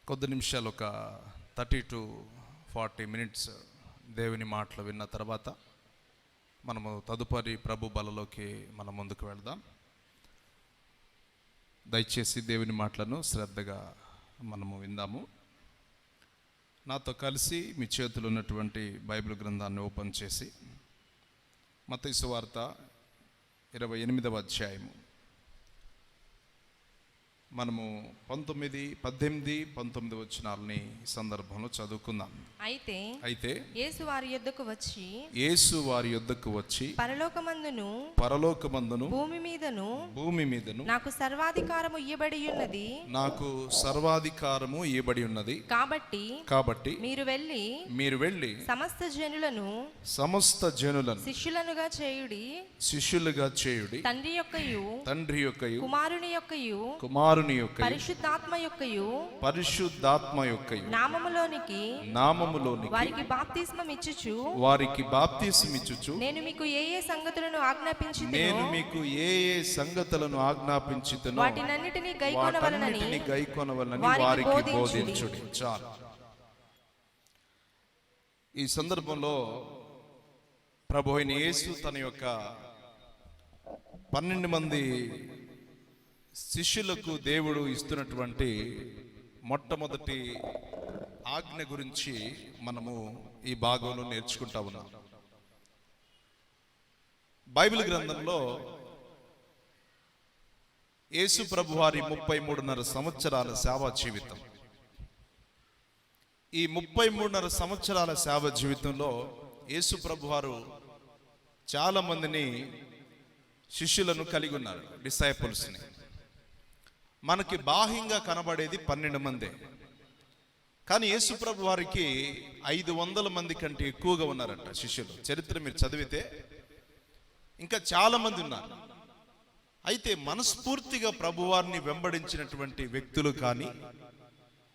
కొద్ది నిమిషాలు ఒక 30 to 40 minutes దేవుని మాటలు విన్న తర్వాత మనము తదుపరి ప్రభు బలలోకి మనం ముందుకు వెళ్దాం. దయచేసి దేవుని మాటలను శ్రద్ధగా మనము విందాము. నాతో కలిసి మీ చేతులు ఉన్నటువంటి బైబిల్ గ్రంథాన్ని ఓపెన్ చేసి మత్తయి సువార్త 28వ అధ్యాయము మనము 19, 18, 19 వచనాలని ఈ సందర్భంలో చదువుకుందాం. అయితే యేసు వారి యొద్దకు వచ్చి పరలోకమందును భూమి మీదను నాకు సర్వాధికారము ఇయ్యబడి ఉన్నది. కాబట్టి మీరు వెళ్ళి సమస్త జనులను శిష్యులుగా చేయుడి. తండ్రి యొక్కయు కుమారుని యొక్కయు పరిశుద్ధాత్మ యొక్కయు నామములోనికి వారికి బాప్తిస్మం ఇచ్చుచు నేను మీకు ఏ సంగతులను ఆజ్ఞాపించితినో వాటినన్నిటిని గైకొనవలెనని వారికి బోధించుడి. చాలు. ఈ సందర్భంలో ప్రభు అయిన యేసు తన యొక్క 12 మంది శిష్యులకు దేవుడు ఇస్తున్నటువంటి మొట్టమొదటి ఆజ్ఞ గురించి మనము ఈ భాగంలో నేర్చుకుంటా ఉన్నాం. బైబిల్ గ్రంథంలో యేసు ప్రభు వారి 33.5 సంవత్సరాల సేవా జీవితం, ఈ 33.5 సంవత్సరాల సేవ జీవితంలో యేసు ప్రభు వారు చాలా మందిని శిష్యులను కలిగి ఉన్నారు, డిసైపుల్స్ని. మనకి బాహ్యంగా కనబడేది 12 మందే, కానీ యేసు ప్రభు వారికి 500 మంది కంటే ఎక్కువగా ఉన్నారంట శిష్యులు. చరిత్ర మీరు చదివితే ఇంకా చాలా మంది ఉన్నారు. అయితే మనస్ఫూర్తిగా ప్రభువారిని వెంబడించినటువంటి వ్యక్తులు కానీ,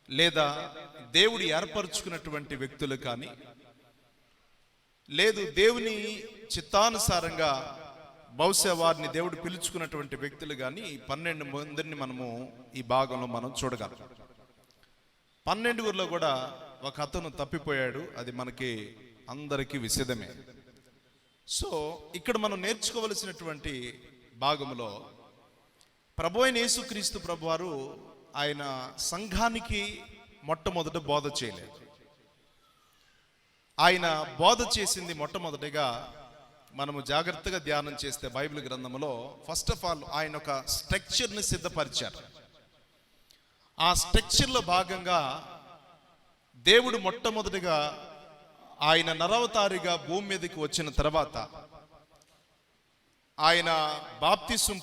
లేదా దేవుడు ఏర్పరచుకున్నటువంటి వ్యక్తులు కానీ, లేదు దేవుని చిత్తానుసారంగా బహుశా వారిని దేవుడు పిలుచుకున్నటువంటి వ్యక్తులు కానీ 12 మందిని మనము ఈ భాగంలో మనం చూడగలం. 12 కూడా ఒక అతను తప్పిపోయాడు, అది మనకి అందరికీ విషదమే. సో ఇక్కడ మనం నేర్చుకోవలసినటువంటి భాగంలో ప్రభు అయిన యేసుక్రీస్తు ప్రభువారు ఆయన సంఘానికి మొట్టమొదట బోధ చేయలేదు. ఆయన బోధ చేసింది మొట్టమొదటిగా మనము జాగ్రత్తగా ధ్యానం చేస్తే బైబిల్ గ్రంథంలో ఫస్ట్ ఆఫ్ ఆల్ ఆయన ఒక స్ట్రక్చర్ని సిద్ధపరిచారు. ఆ స్ట్రక్చర్లో భాగంగా దేవుడు మొట్టమొదటిగా ఆయన నరవతారిగా భూమి మీదకి వచ్చిన తర్వాత ఆయన బాప్తిస్మం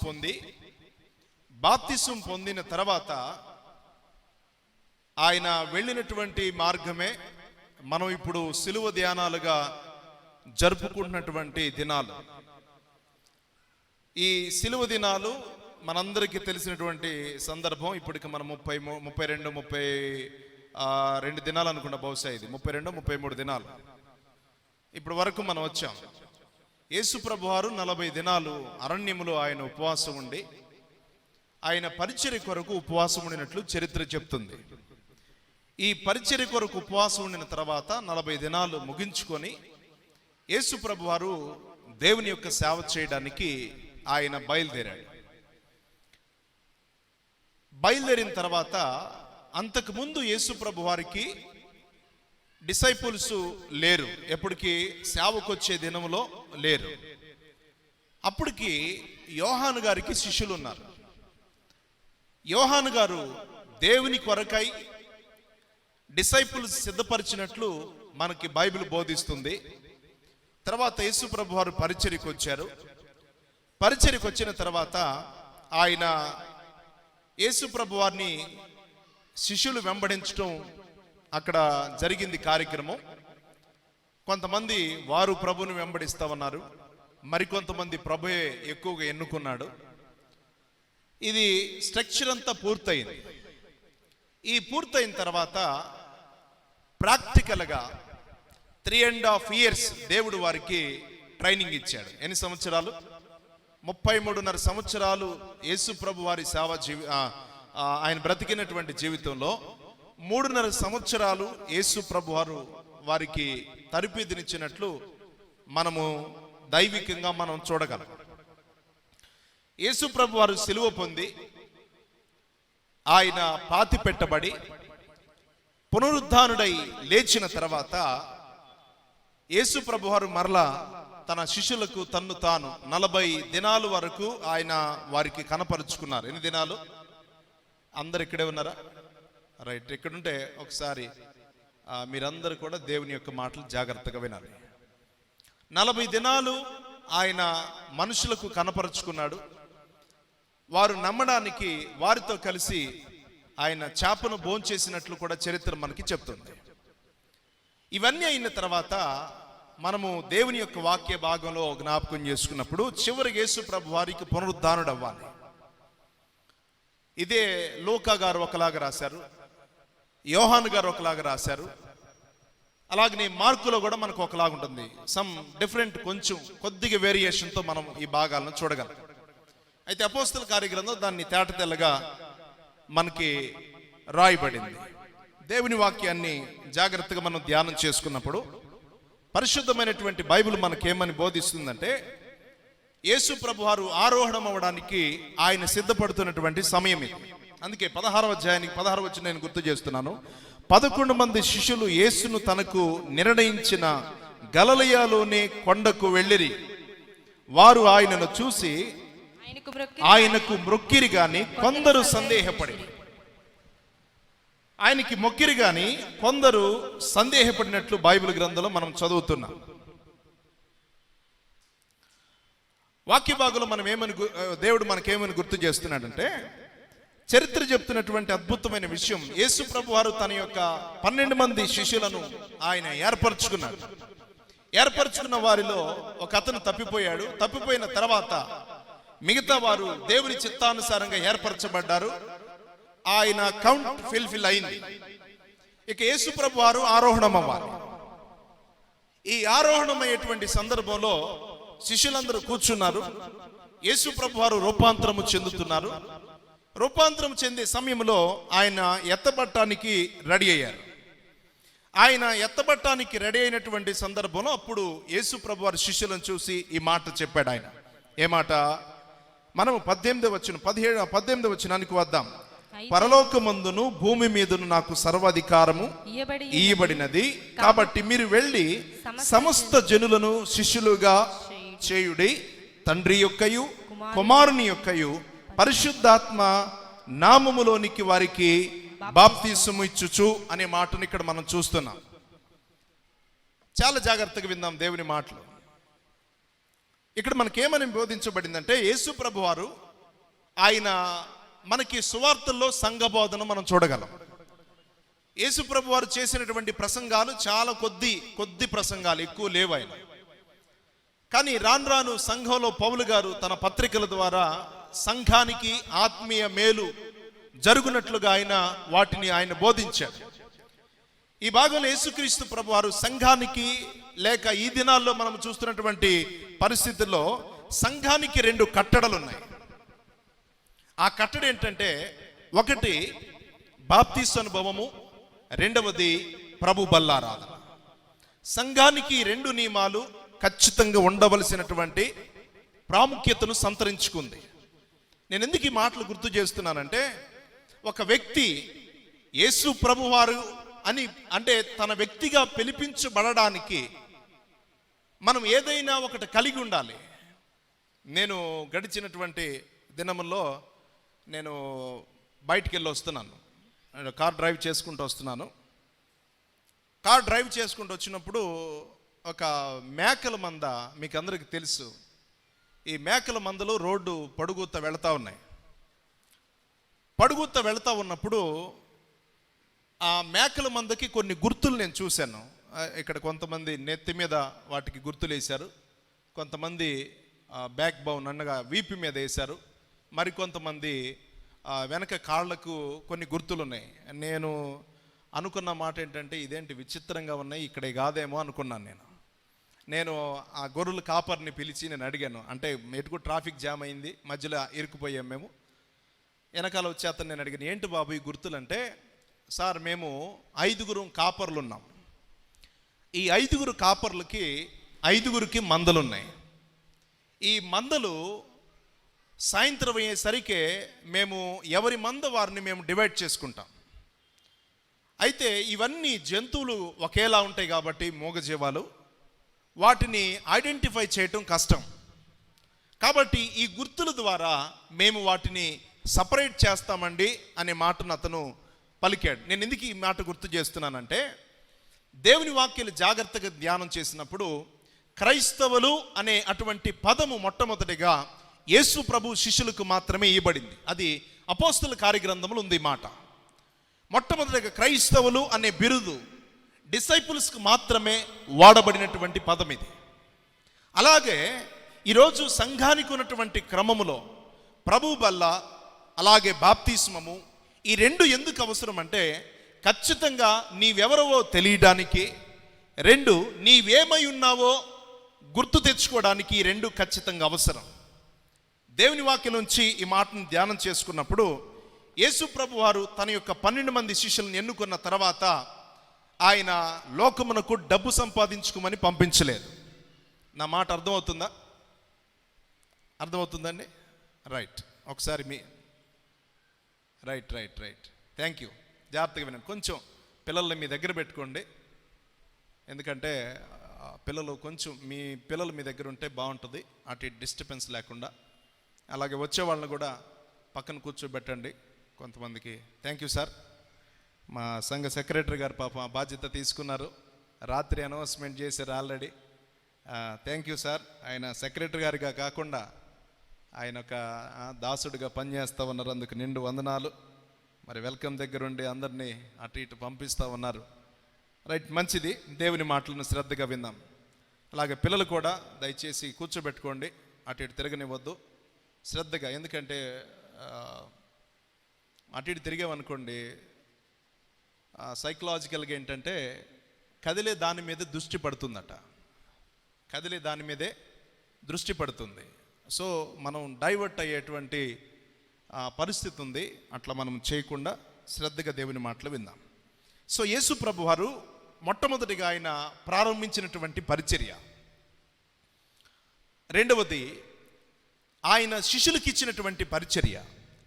పొందిన తర్వాత ఆయన వెళ్ళినటువంటి మార్గమే మనం ఇప్పుడు సిలువ ధ్యానాలుగా జరుపుకుంటున్నటువంటి దినాలు. ఈ సిలువ దినాలు మనందరికీ తెలిసినటువంటి సందర్భం. ఇప్పటికి మనం 32 దినాలు అనుకుంటా, బహుశా ఇది 32, 33 దినాలు ఇప్పుడు వరకు మనం వచ్చాం. యేసు ప్రభు వారు 40 దినాలు అరణ్యములో ఆయన ఉపవాసం ఉండి ఆయన పరిచర్య కొరకు ఉపవాసం ఉండినట్లు చరిత్ర చెప్తుంది. ఈ పరిచర్య కొరకు ఉపవాసం ఉండిన తర్వాత 40 దినాలు ముగించుకొని యేసు ప్రభు వారు దేవుని యొక్క సేవ చేయడానికి ఆయన బయలుదేరిన తర్వాత అంతకుముందు యేసు ప్రభు వారికి డిసైపుల్స్ లేరు, ఎప్పటికీ సేవకు వచ్చే దినంలో లేరు. అప్పటికి యోహాను గారికి శిష్యులు ఉన్నారు. యోహాను గారు దేవుని కొరకై డిసైపుల్స్ సిద్ధపరిచినట్లు మనకి బైబిల్ బోధిస్తుంది. తర్వాత యేసు ప్రభు వారు పరిచర్యకు వచ్చారు. పరిచర్యకు వచ్చిన తర్వాత ఆయన యేసు ప్రభు వారిని శిష్యులు వెంబడించడం అక్కడ జరిగింది కార్యక్రమం. కొంతమంది వారు ప్రభుని వెంబడిస్తా ఉన్నారు, మరికొంతమంది ప్రభుయే ఎక్కువగా ఎన్నుకున్నాడు. ఇది స్ట్రక్చర్ అంతా పూర్తయింది. ఈ పూర్తయిన తర్వాత ప్రాక్టికల్గా 3.5 years దేవుడు వారికి ట్రైనింగ్ ఇచ్చాడు. ఎన్ని సంవత్సరాలు? 33.5 సంవత్సరాలు యేసు ప్రభు వారి సేవ ఆయన బ్రతికినటువంటి జీవితంలో 3.5 సంవత్సరాలు యేసు ప్రభువారు వారికి తరబిదినిచ్చినట్లు మనము దైవికంగా మనం చూడగలం. యేసు ప్రభువారు సిలువ పొంది ఆయన పాతి పెట్టబడి పునరుద్ధానుడై లేచిన తర్వాత యేసు ప్రభువారు మరలా తన శిష్యులకు తన్ను తాను 40 దినాలు వరకు ఆయన వారికి కనపరుచుకున్నారు. ఎన్ని దినాలు? అందరు ఇక్కడే ఉన్నారా? రైట్. ఇక్కడుంటే ఒకసారి మీరందరూ కూడా దేవుని యొక్క మాటలు జాగ్రత్తగా వినాలి. 40 దినాలు ఆయన మనుషులకు కనపరుచుకున్నాడు. వారు నమ్మడానికి వారితో కలిసి ఆయన చేపను భోంచేసినట్లు కూడా చరిత్ర మనకి చెప్తుంది. ఇవన్నీ అయిన తర్వాత మనము దేవుని యొక్క వాక్య భాగంలో జ్ఞాపకం చేసుకున్నప్పుడు చివరి యేసు ప్రభు వారికి పునరుద్ధానుడు అవ్వాలి. ఇదే లూకా గారు ఒకలాగా రాశారు, యోహాను గారు ఒకలాగా రాశారు, అలాగనే మార్కులో కూడా మనకు ఒకలాగా ఉంటుంది. సమ్ డిఫరెంట్, కొంచెం కొద్దిగా వేరియేషన్తో మనం ఈ భాగాలను చూడగలం. అయితే అపోస్తల కార్యగ్రంథం దాన్ని తేటతెల్లగా మనకి రాయబడింది. దేవుని వాక్యాన్ని జాగ్రత్తగా మనం ధ్యానం చేసుకున్నప్పుడు పరిశుద్ధమైనటువంటి బైబిల్ మనకేమని బోధిస్తుందంటే, యేసు ప్రభువారు ఆరోహణం అవ్వడానికి ఆయన సిద్ధపడుతున్నటువంటి సమయం ఇది. అందుకే 16వ అధ్యాయానికి 16వ వచనం నేను గుర్తు చేస్తున్నాను. 11 మంది శిష్యులు యేసును తనకు నిర్ణయించిన గలిలయలోనే కొండకు వెళ్ళిరి. వారు ఆయనను చూసి ఆయనకు మొక్కిరి గాని కొందరు సందేహపడి, ఆయనకి మొక్కిరి గాని కొందరు సందేహపడినట్లు బైబిల్ గ్రంథంలో మనం చదువుతున్నాం. వాక్య భాగంలో మనం దేవుడు మనకేమని గుర్తు చేస్తున్నాడంటే, చరిత్ర చెప్తున్నటువంటి అద్భుతమైన విషయం, యేసు ప్రభు వారు తన యొక్క 12 మంది శిష్యులను ఆయన ఏర్పరచుకున్నాడు. ఏర్పరచుకున్న వారిలో ఒక అతను తప్పిపోయాడు. తప్పిపోయిన తర్వాత మిగతా వారు దేవుని చిత్తానుసారంగా ఏర్పరచబడ్డారు. ఆయన కౌంట్ ఫిల్ అయింది. ఇక యేసు ప్రభు వారు ఆరోహణం అవ్వాలి. ఈ ఆరోహణమయ్యేటువంటి సందర్భంలో శిష్యులందరూ కూర్చున్నారు. యేసు ప్రభు వారు రూపాంతరము చెందుతున్నారు. రూపాంతరం చెందే సమయంలో ఆయన ఎత్తబట్టానికి రెడీ అయ్యారు. ఆయన ఎత్తబట్టానికి రెడీ అయినటువంటి సందర్భంలో అప్పుడు యేసు ప్రభు వారి శిష్యులను చూసి ఈ మాట చెప్పాడు. ఆయన ఏ మాట? మనం 18వ వచనానికి వద్దాం. పరలోకమందును భూమి మీదను నాకు సర్వాధికారము ఇయ్యబడినది, కాబట్టి మీరు వెళ్ళి సమస్త జనులను శిష్యులుగా చేయుడి, తండ్రి యొక్కయు కుమారుని యొక్కయు పరిశుద్ధాత్మ నామములోనికి వారికి బాప్తిసము ఇచ్చుచు అనే మాటను ఇక్కడ మనం చూస్తున్నాం. చాలా జాగ్రత్తగా విందాం దేవుని మాటలు. ఇక్కడ మనకేమని బోధించబడిందంటే, యేసు ప్రభు వారు ఆయన మనకి సువార్తల్లో సంఘబోధన మనం చూడగలం. యేసు ప్రభు వారు చేసినటువంటి ప్రసంగాలు చాలా కొద్ది ప్రసంగాలు, ఎక్కువ లేవు ఆయన. కానీ రాను రాను సంఘంలో పౌలు గారు తన పత్రికల ద్వారా సంఘానికి ఆత్మీయ మేలు జరుగునట్లుగా వాటిని ఆయన బోధించాడు. ఈ భాగంలో యేసుక్రీస్తు ప్రభు వారు సంఘానికి, లేక ఈ దినాల్లో మనం చూస్తున్నటువంటి పరిస్థితుల్లో సంఘానికి 2 కట్టడలు ఉన్నాయి. ఆ కట్టడ ఏంటంటే, ఒకటి బాప్తిస్మ అనుభవము, రెండవది ప్రభు బల్లారాధన. సంఘానికి 2 నియమాలు ఖచ్చితంగా ఉండవలసినటువంటి ప్రాముఖ్యతను సంతరించుకుంది. నేను ఎందుకు ఈ మాటలు గుర్తు చేస్తున్నానంటే, ఒక వ్యక్తి యేసు ప్రభువారు అని అంటే తన వ్యక్తిగా పిలిపించబడడానికి మనం ఏదైనా ఒకటి కలిగి ఉండాలి. నేను గడిచినటువంటి దినముల్లో నేను బయటికి వెళ్ళి వస్తున్నాను, కార్ డ్రైవ్ చేసుకుంటూ వస్తున్నాను. కార్ డ్రైవ్ చేసుకుంటూ వచ్చినప్పుడు ఒక మేకల మంద, మీకు అందరికీ తెలుసు, ఈ మేకల మందలు రోడ్డు పడుగుత వెళతా ఉన్నాయి. పడుగుత వెళతా ఉన్నప్పుడు ఆ మేకల మందకి కొన్ని గుర్తులు నేను చూశాను. ఇక్కడ కొంతమంది నెత్తి మీద వాటికి గుర్తులు వేశారు, కొంతమంది బ్యాక్ బౌన్ అన్నగా వీపు మీద వేశారు, మరికొంతమంది వెనక కాళ్లకు కొన్ని గుర్తులు ఉన్నాయి. నేను అనుకున్న మాట ఏంటంటే, ఇదేంటి విచిత్రంగా ఉన్నాయి, ఇక్కడే కాదేమో అనుకున్నాను. నేను ఆ గొర్రెల కాపర్ని పిలిచి నేను అడిగాను. అంటే ఎటుకు ట్రాఫిక్ జామ్ అయింది, మధ్యలో ఇరుక్కుపోయాం మేము. వెనకాల వచ్చే అతను నేను అడిగాను, ఏంటి బాబు ఈ గుర్తులు అంటే, సార్ మేము 5 కాపర్లు ఉన్నాం. ఈ 5 కాపర్లకి 5 మందలు ఉన్నాయి. ఈ మందలు సాయంత్రం అయ్యేసరికి మేము ఎవరి మంద వారిని మేము డివైడ్ చేసుకుంటాం. అయితే ఇవన్నీ జంతువులు ఒకేలా ఉంటాయి కాబట్టి మూగజీవాలు, వాటిని ఐడెంటిఫై చేయటం కష్టం. కాబట్టి ఈ గుర్తుల ద్వారా మేము వాటిని సపరేట్ చేస్తామండి అనే మాటను అతను పలికాడు. నేను ఎందుకు ఈ మాట గుర్తు చేస్తున్నానంటే, దేవుని వాక్యాలు జాగ్రత్తగా ధ్యానం చేసినప్పుడు క్రైస్తవులు అనే అటువంటి పదము మొట్టమొదటిగా యేసు ప్రభు శిష్యులకు మాత్రమే ఇవ్వబడింది. అది అపోస్తలుల కార్యగ్రంథంలో ఉంది మాట. మొట్టమొదటిగా క్రైస్తవులు అనే బిరుదు డిసైపుల్స్కి మాత్రమే వాడబడినటువంటి పదం ఇది. అలాగే ఈరోజు సంఘానికి ఉన్నటువంటి క్రమములో ప్రభు బల్ల అలాగే బాప్తిస్మము ఈ 2 ఎందుకు అవసరం అంటే, ఖచ్చితంగా నీవెవరవో తెలియడానికి, 2 నీవేమై ఉన్నావో గుర్తు తెచ్చుకోవడానికి ఈ 2 ఖచ్చితంగా అవసరం. దేవుని వాక్యం నుంచి ఈ మాటను ధ్యానం చేసుకున్నప్పుడు యేసు ప్రభు వారు తన యొక్క 12 మంది శిష్యులను ఎన్నుకున్న తర్వాత ఆయన లోకమునకు డబ్బు సంపాదించుకోమని పంపించలేదు. నా మాట అర్థమవుతుందా? అర్థమవుతుందండి? రైట్. ఒకసారి మీ రైట్ థ్యాంక్ యూ. జాగ్రత్తగా వినండి. కొంచెం పిల్లల్ని మీ దగ్గర పెట్టుకోండి, ఎందుకంటే మీ పిల్లలు మీ దగ్గర ఉంటే బాగుంటుంది, అటు డిస్టర్బెన్స్ లేకుండా. అలాగే వచ్చే వాళ్ళని కూడా పక్కన కూర్చోబెట్టండి కొంతమందికి. Thank you sir. మా సంఘ సెక్రటరీ గారు పాపం ఆ బాధ్యత తీసుకున్నారు, రాత్రి అనౌన్స్మెంట్ చేశారు ఆల్రెడీ. Thank you sir. ఆయన సెక్రటరీ గారిగా కాకుండా ఆయన ఒక దాసుడిగా పనిచేస్తూ ఉన్నారు, అందుకు నిండు వందనాలు. మరి వెల్కమ్ దగ్గర ఉండి అందరినీ అటు ఇటు పంపిస్తూ ఉన్నారు. రైట్, మంచిది. దేవుని మాటలను శ్రద్ధగా విందాం. అలాగే పిల్లలు కూడా దయచేసి కూర్చోబెట్టుకోండి, అటు ఇటు తిరగనివ్వద్దు శ్రద్ధగా. ఎందుకంటే అటు ఇటు తిరిగామనుకోండి సైకలాజికల్గా ఏంటంటే కదిలే దాని మీద దృష్టి పడుతుందట, కదిలే దాని మీదే దృష్టి పడుతుంది. సో మనం డైవర్ట్ అయ్యేటువంటి పరిస్థితి ఉంది. అట్లా మనం చేయకుండా శ్రద్ధగా దేవుని మాటలు విందాం. సో యేసు ప్రభు వారు మొట్టమొదటిగా ఆయన ప్రారంభించినటువంటి పరిచర్య, రెండవది ఆయన శిష్యులకు ఇచ్చినటువంటి పరిచర్య.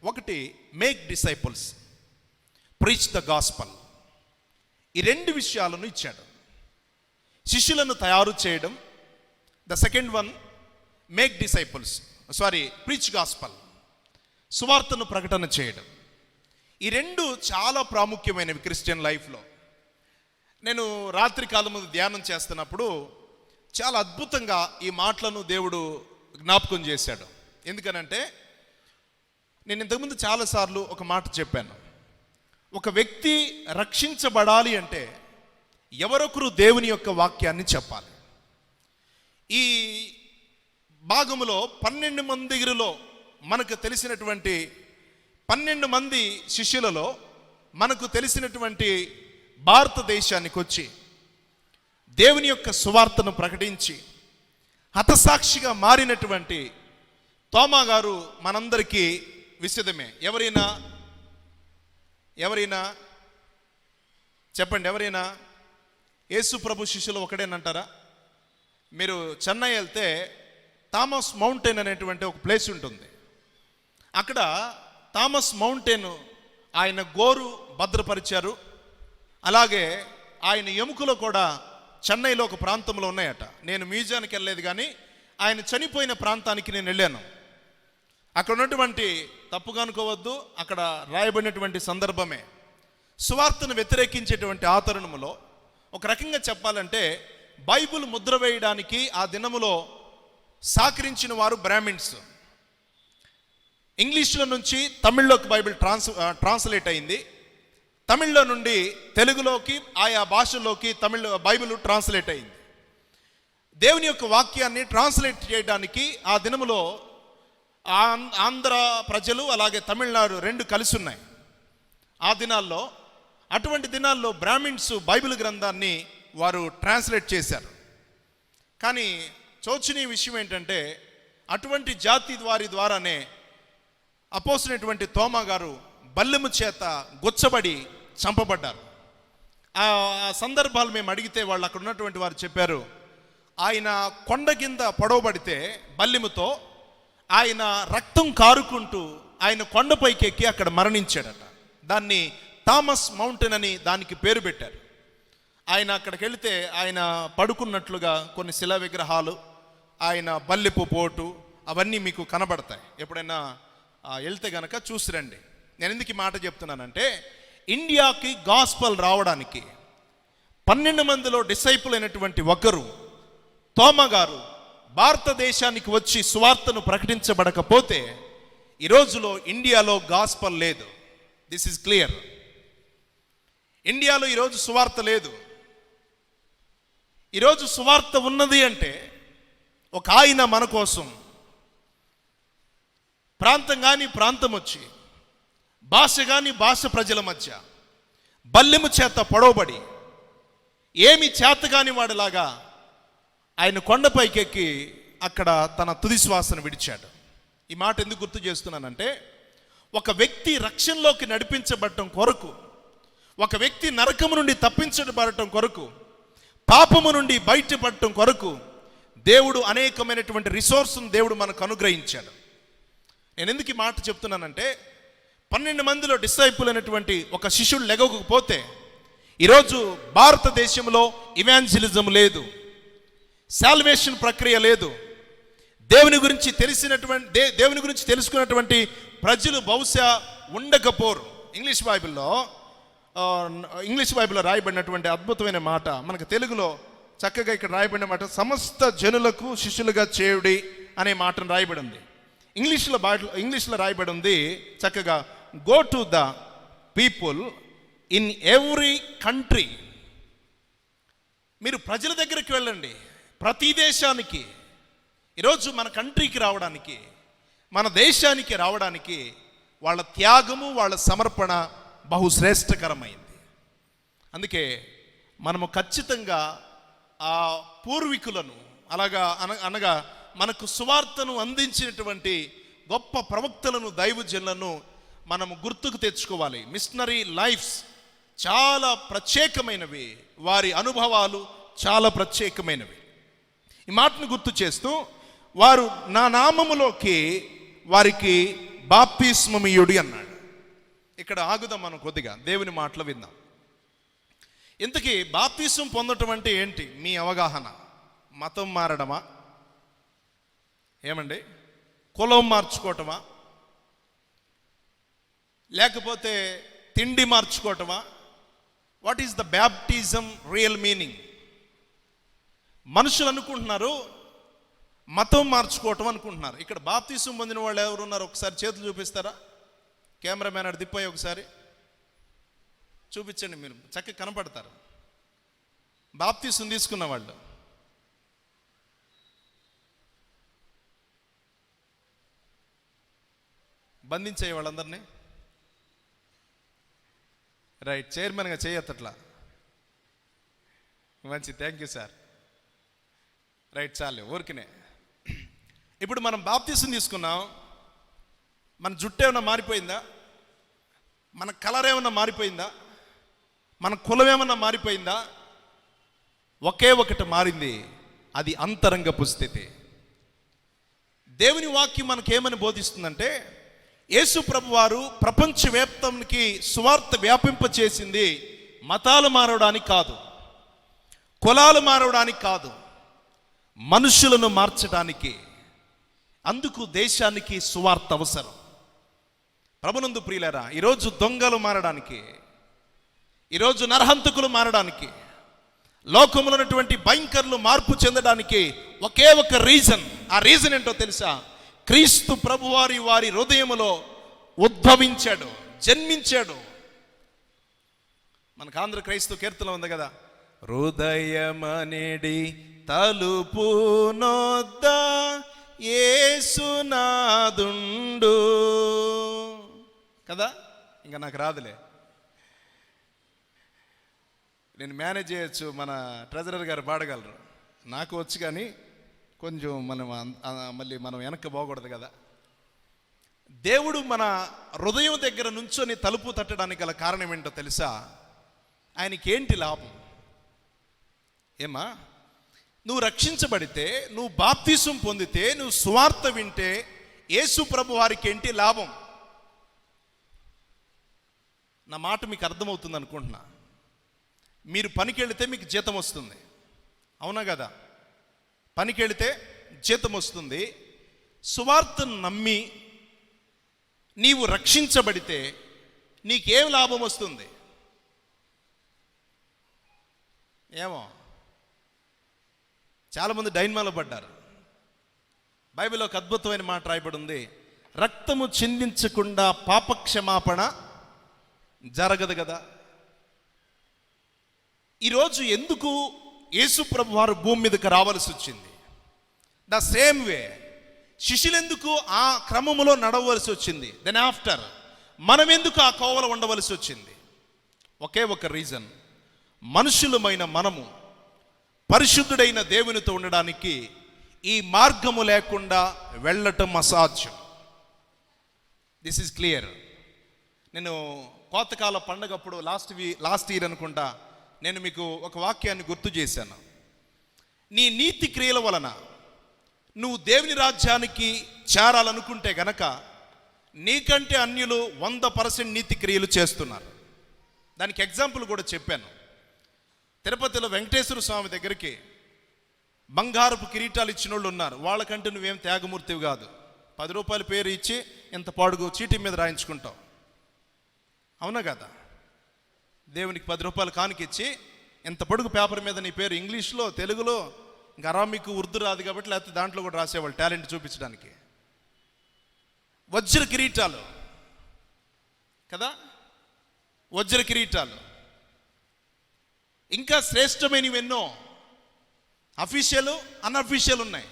ఒకటి make disciples, preach the gospel. ఈ 2 విషయాలను ఇచ్చాడు. శిష్యులను తయారు చేయడం, the second one make disciples, preach gospel, సువార్తను ప్రకటన చేయడం. ఈ 2 చాలా ప్రాముఖ్యమైనవి క్రిస్టియన్ లైఫ్లో. నేను రాత్రి కాలం ముందు ధ్యానం చేస్తున్నప్పుడు చాలా అద్భుతంగా ఈ మాటలను దేవుడు జ్ఞాపకం చేశాడు. ఎందుకనంటే నేను ఇంతకుముందు చాలాసార్లు ఒక మాట చెప్పాను, ఒక వ్యక్తి రక్షించబడాలి అంటే ఎవరొకరు దేవుని యొక్క వాక్యాన్ని చెప్పాలి. ఈ భాగములో 12 మందిలో మనకు తెలిసినటువంటి 12 మంది శిష్యులలో మనకు తెలిసినటువంటి భారతదేశానికి వచ్చి దేవుని యొక్క సువార్తను ప్రకటించి హతసాక్షిగా మారినటువంటి తోమా గారు మనందరికీ విసిదమే. ఎవరైనా చెప్పండి, ఎవరైనా యేసు ప్రభు శిష్యులు ఒకడేనంటారా? మీరు చెన్నై వెళ్తే థామస్ మౌంటైన్ అనేటువంటి ఒక ప్లేస్ ఉంటుంది. అక్కడ థామస్ మౌంటైన్ ఆయన గోరు భద్రపరిచారు. అలాగే ఆయన ఎముకలు కూడా చెన్నైలో ఒక ప్రాంతంలో ఉన్నాయట. నేను మ్యూజియానికి వెళ్ళలేదు, కానీ ఆయన చనిపోయిన ప్రాంతానికి నేను వెళ్ళాను. అక్కడ ఉన్నటువంటి, తప్పుగా అనుకోవద్దు, అక్కడ రాయబడినటువంటి సందర్భమే సువార్తను వ్యతిరేకించేటువంటి ఆ తరుణములో ఒక రకంగా చెప్పాలంటే బైబిల్ ముద్ర వేయడానికి ఆ దినములో సహకరించిన వారు బ్రాహ్మిన్స్. ఇంగ్లీష్లో నుంచి తమిళ్లోకి బైబిల్ ట్రాన్స్లేట్ అయింది, తమిళ్లో నుండి తెలుగులోకి ఆయా భాషల్లోకి బైబిల్ ట్రాన్స్లేట్ అయింది. దేవుని యొక్క వాక్యాన్ని ట్రాన్స్లేట్ చేయడానికి ఆ దినములో ఆంధ్ర ప్రజలు అలాగే తమిళనాడు 2 కలిసి ఉన్నాయి ఆ దినాల్లో. అటువంటి దినాల్లో బ్రాహ్మిన్స్ బైబిల్ గ్రంథాన్ని వారు ట్రాన్స్లేట్ చేశారు. కానీ చోచనీయ విషయం ఏంటంటే అటువంటి జాతి వారి ద్వారానే అపోస్తులైనటువంటి తోమా గారు బల్లెము చేత గుచ్చబడి చంపబడ్డారు. ఆ సందర్భాలు మేము అడిగితే వాళ్ళు అక్కడ ఉన్నటువంటి వారు చెప్పారు, ఆయన కొండ కింద పొడవబడితే బల్లెముతో ఆయన రక్తం కారుకుంటూ ఆయన కొండపైకి ఎక్కి అక్కడ మరణించాడట. దాన్ని థామస్ మౌంటైన్ అని దానికి పేరు పెట్టారు. ఆయన అక్కడికి వెళితే ఆయన పడుకున్నట్లుగా కొన్ని శిలా విగ్రహాలు, ఆయన బల్లెపు పోటు అవన్నీ మీకు కనబడతాయి. ఎప్పుడైనా వెళ్తే గనక చూసి రండి. నేను ఎందుకు ఈ మాట చెప్తున్నానంటే, ఇండియాకి గాస్పల్ రావడానికి 12 మందిలో డిసైపుల్ అయినటువంటి ఒకరు తోమ గారు భారతదేశానికి వచ్చి సువార్తను ప్రకటించబడకపోతే ఈ రోజులో ఇండియాలో గాస్పల్ లేదు. This is clear. ఇండియాలో ఈరోజు సువార్త లేదు. ఈరోజు సువార్త ఉన్నది అంటే ఒక ఆయన మన కోసం ప్రాంతం కానీ ప్రాంతం వచ్చి, భాష కానీ భాష ప్రజల మధ్య బల్లెము చేత పొడవబడి ఏమి చేత కాని వాడిలాగా ఆయన కొండపైకెక్కి అక్కడ తన తుది శ్వాసను విడిచాడు. ఈ మాట ఎందుకు గుర్తు చేస్తున్నానంటే, ఒక వ్యక్తి రక్షణలోకి నడిపించబడటం కొరకు, ఒక వ్యక్తి నరకము నుండి తప్పించబడటం కొరకు, పాపము నుండి బయటపడటం కొరకు దేవుడు అనేకమైనటువంటి రిసోర్స్ను దేవుడు మనకు అనుగ్రహించాడు. నేను ఎందుకు ఈ మాట చెప్తున్నానంటే, 12 మందిలో డిసైపుల్ అయినటువంటి ఒక శిష్యుడు లెగకపోతే ఈరోజు భారతదేశంలో ఇవాంజలిజం లేదు, సాల్వేషన్ ప్రక్రియ లేదు. దేవుని గురించి తెలుసుకున్నటువంటి ప్రజలు బహుశా ఉండకపోరు. ఇంగ్లీష్ బైబిల్లో రాయబడినటువంటి అద్భుతమైన మాట మనకు తెలుగులో చక్కగా ఇక్కడ రాయబడిన మాట, సమస్త జనులకు శిష్యులుగా చేయుడి అనే మాటను రాయబడి ఉంది. ఇంగ్లీష్లో రాయబడి ఉంది చక్కగా, go to the people in every country. మీరు ప్రజల దగ్గరికి వెళ్ళండి, ప్రతి దేశానికి. ఈరోజు మన కంట్రీకి రావడానికి, మన దేశానికి రావడానికి వాళ్ళ త్యాగము, వాళ్ళ సమర్పణ బహుశ్రేష్టకరమైంది. అందుకే మనము ఖచ్చితంగా ఆ పూర్వీకులను అనగా మనకు సువార్తను అందించినటువంటి గొప్ప ప్రవక్తలను, దైవజనులను మనము గుర్తుకు తెచ్చుకోవాలి. మిషనరీ లైఫ్స్ చాలా ప్రత్యేకమైనవి, వారి అనుభవాలు చాలా ప్రత్యేకమైనవి. ఈ మాటను గుర్తు చేస్తూ, వారు నా నామములోకి వారికి బాప్తిస్మమియుడి అన్నాడు. ఇక్కడ ఆగుదాం, మనం కొద్దిగా దేవుని మాటలు విందాం. ఇంతకీ బాప్తిస్మం పొందటం అంటే ఏంటి? మీ అవగాహన. మతం మారడమా? ఏమండి? కులం మార్చుకోవటమా? లేకపోతే తిండి మార్చుకోవటమా? What is the baptism real meaning? మనుషులు అనుకుంటున్నారు మతం మార్చుకోవటం అనుకుంటున్నారు. ఇక్కడ బాప్తిసం పొందిన వాళ్ళు ఎవరున్నారు? ఒకసారి చేతులు చూపిస్తారా? కెమెరామ్యాన్ అటు దిప్పాయి, ఒకసారి చూపించండి, మీరు చక్కగా కనపడతారు. బాప్తిసం తీసుకున్న వాళ్ళు బంధించే వాళ్ళందరినీ. రైట్, చైర్మన్గా చేయత్తట్లా. మంచి, థ్యాంక్ యూ సార్. రైట్, చాలే, ఊరికినే. ఇప్పుడు మనం బాప్తిసం తీసుకున్నాం, మన జుట్టు ఏమన్నా మారిపోయిందా? మన కలర్ ఏమన్నా మారిపోయిందా? మన కులం ఏమన్నా మారిపోయిందా? ఒకే ఒకటి మారింది, అది అంతరంగపు స్థితి. దేవుని వాక్యం మనకేమని బోధిస్తుందంటే, యేసు ప్రభు వారు ప్రపంచవ్యాప్తానికి సువార్త వ్యాపింపచేసింది మతాలు మారడానికి కాదు, కులాలు మారడానికి కాదు, మనుషులను మార్చడానికి. అందుకు దేశానికి సువార్త అవసరం. ప్రభునందు ప్రియులారా, ఈరోజు దొంగలు మారడానికి, ఈరోజు నరహంతకులు మారడానికి, లోకములో ఉన్నటువంటి భయంకరులు మార్పు చెందడానికి ఒకే ఒక రీజన్. ఆ రీజన్ ఏంటో తెలుసా? క్రీస్తు ప్రభువారి వారి హృదయములో ఉద్భవించాడు, జన్మించాడు. మనకు ఆంధ్ర క్రైస్తవ కీర్తన ఉంది కదా, హృదయమనేడి తలుపు నొద్ద యేసునాదుండు కదా. ఇంకా నాకు రాదులే, నేను మేనేజ్ చేయొచ్చు, మన ట్రెజరర్ గారు పాడగలరు, నాకు వచ్చు. కానీ కొంచెం మళ్ళీ మనం వెనక్కి పోకూడదు కదా. దేవుడు మన హృదయం దగ్గర నుంచొని తలుపు తట్టడానికి గల కారణం ఏంటో తెలుసా? ఆయనకి ఏంటి లాభం? ఏమా, నువ్వు రక్షించబడితే, నువ్వు బాప్తిసం పొందితే, నువ్వు సువార్త వింటే యేసు ప్రభు వారికి ఏంటి లాభం? నా మాట మీకు అర్థమవుతుంది అనుకుంటున్నా. మీరు పనికి వెళితే మీకు జీతం వస్తుంది, అవునా కదా? పనికి వెళితే జీతం వస్తుంది. సువార్తను నమ్మి నీవు రక్షించబడితే నీకేం లాభం వస్తుంది? ఏమో, చాలామంది డైన్మాలో పడ్డారు. బైబిల్లో ఒక అద్భుతమైన మాట రాయబడి ఉంది, రక్తము చిందించకుండా పాపక్షమాపణ జరగదు కదా. ఈరోజు ఎందుకు యేసు ప్రభు వారు భూమి మీదకి రావాల్సి వచ్చింది? ద సేమ్ వే శిష్యులు ఎందుకు ఆ క్రమములో నడవలసి వచ్చింది? దెన్ ఆఫ్టర్ మనం ఎందుకు ఆ కోవలో ఉండవలసి వచ్చింది? ఒకే ఒక రీజన్, మనుషులమైన మనము పరిశుద్ధుడైన దేవునితో ఉండడానికి ఈ మార్గము లేకుండా వెళ్ళటం అసాధ్యం. This is clear. నేను కోతకాల పండగప్పుడు లాస్ట్ ఇయర్ అనుకుంటా, నేను మీకు ఒక వాక్యాన్ని గుర్తు చేశాను. నీ నీతి క్రియల వలన నువ్వు దేవుని రాజ్యానికి చేరాలనుకుంటే గనక నీకంటే అన్యులు 100% నీతి క్రియలు చేస్తున్నారు. దానికి ఎగ్జాంపుల్ కూడా చెప్పాను. తిరుపతిలో వెంకటేశ్వర స్వామి దగ్గరికి బంగారపు కిరీటాలు ఇచ్చిన వాళ్ళు ఉన్నారు. వాళ్ళకంటే నువ్వేం త్యాగమూర్తివి కాదు. 10 రూపాయల పేరు ఇచ్చి ఎంత పాడుగు చీటీ మీద రాయించుకుంటావు, అవునా కదా? దేవునికి 10 రూపాయలు కానుకిచ్చి ఎంత పొడుగు పేపర్ మీద నీ పేరు ఇంగ్లీష్లో, తెలుగులో, ఇంకా అరామిక్, ఉర్దూ రాదు కాబట్టి లేకపోతే దాంట్లో కూడా రాసేవాళ్ళు టాలెంట్ చూపించడానికి. వజ్ర కిరీటాలు కదా, వజ్ర కిరీటాలు, ఇంకా శ్రేష్టమైనవి ఎన్నో అఫీషియల్, అన్అఫీషియల్ ఉన్నాయి.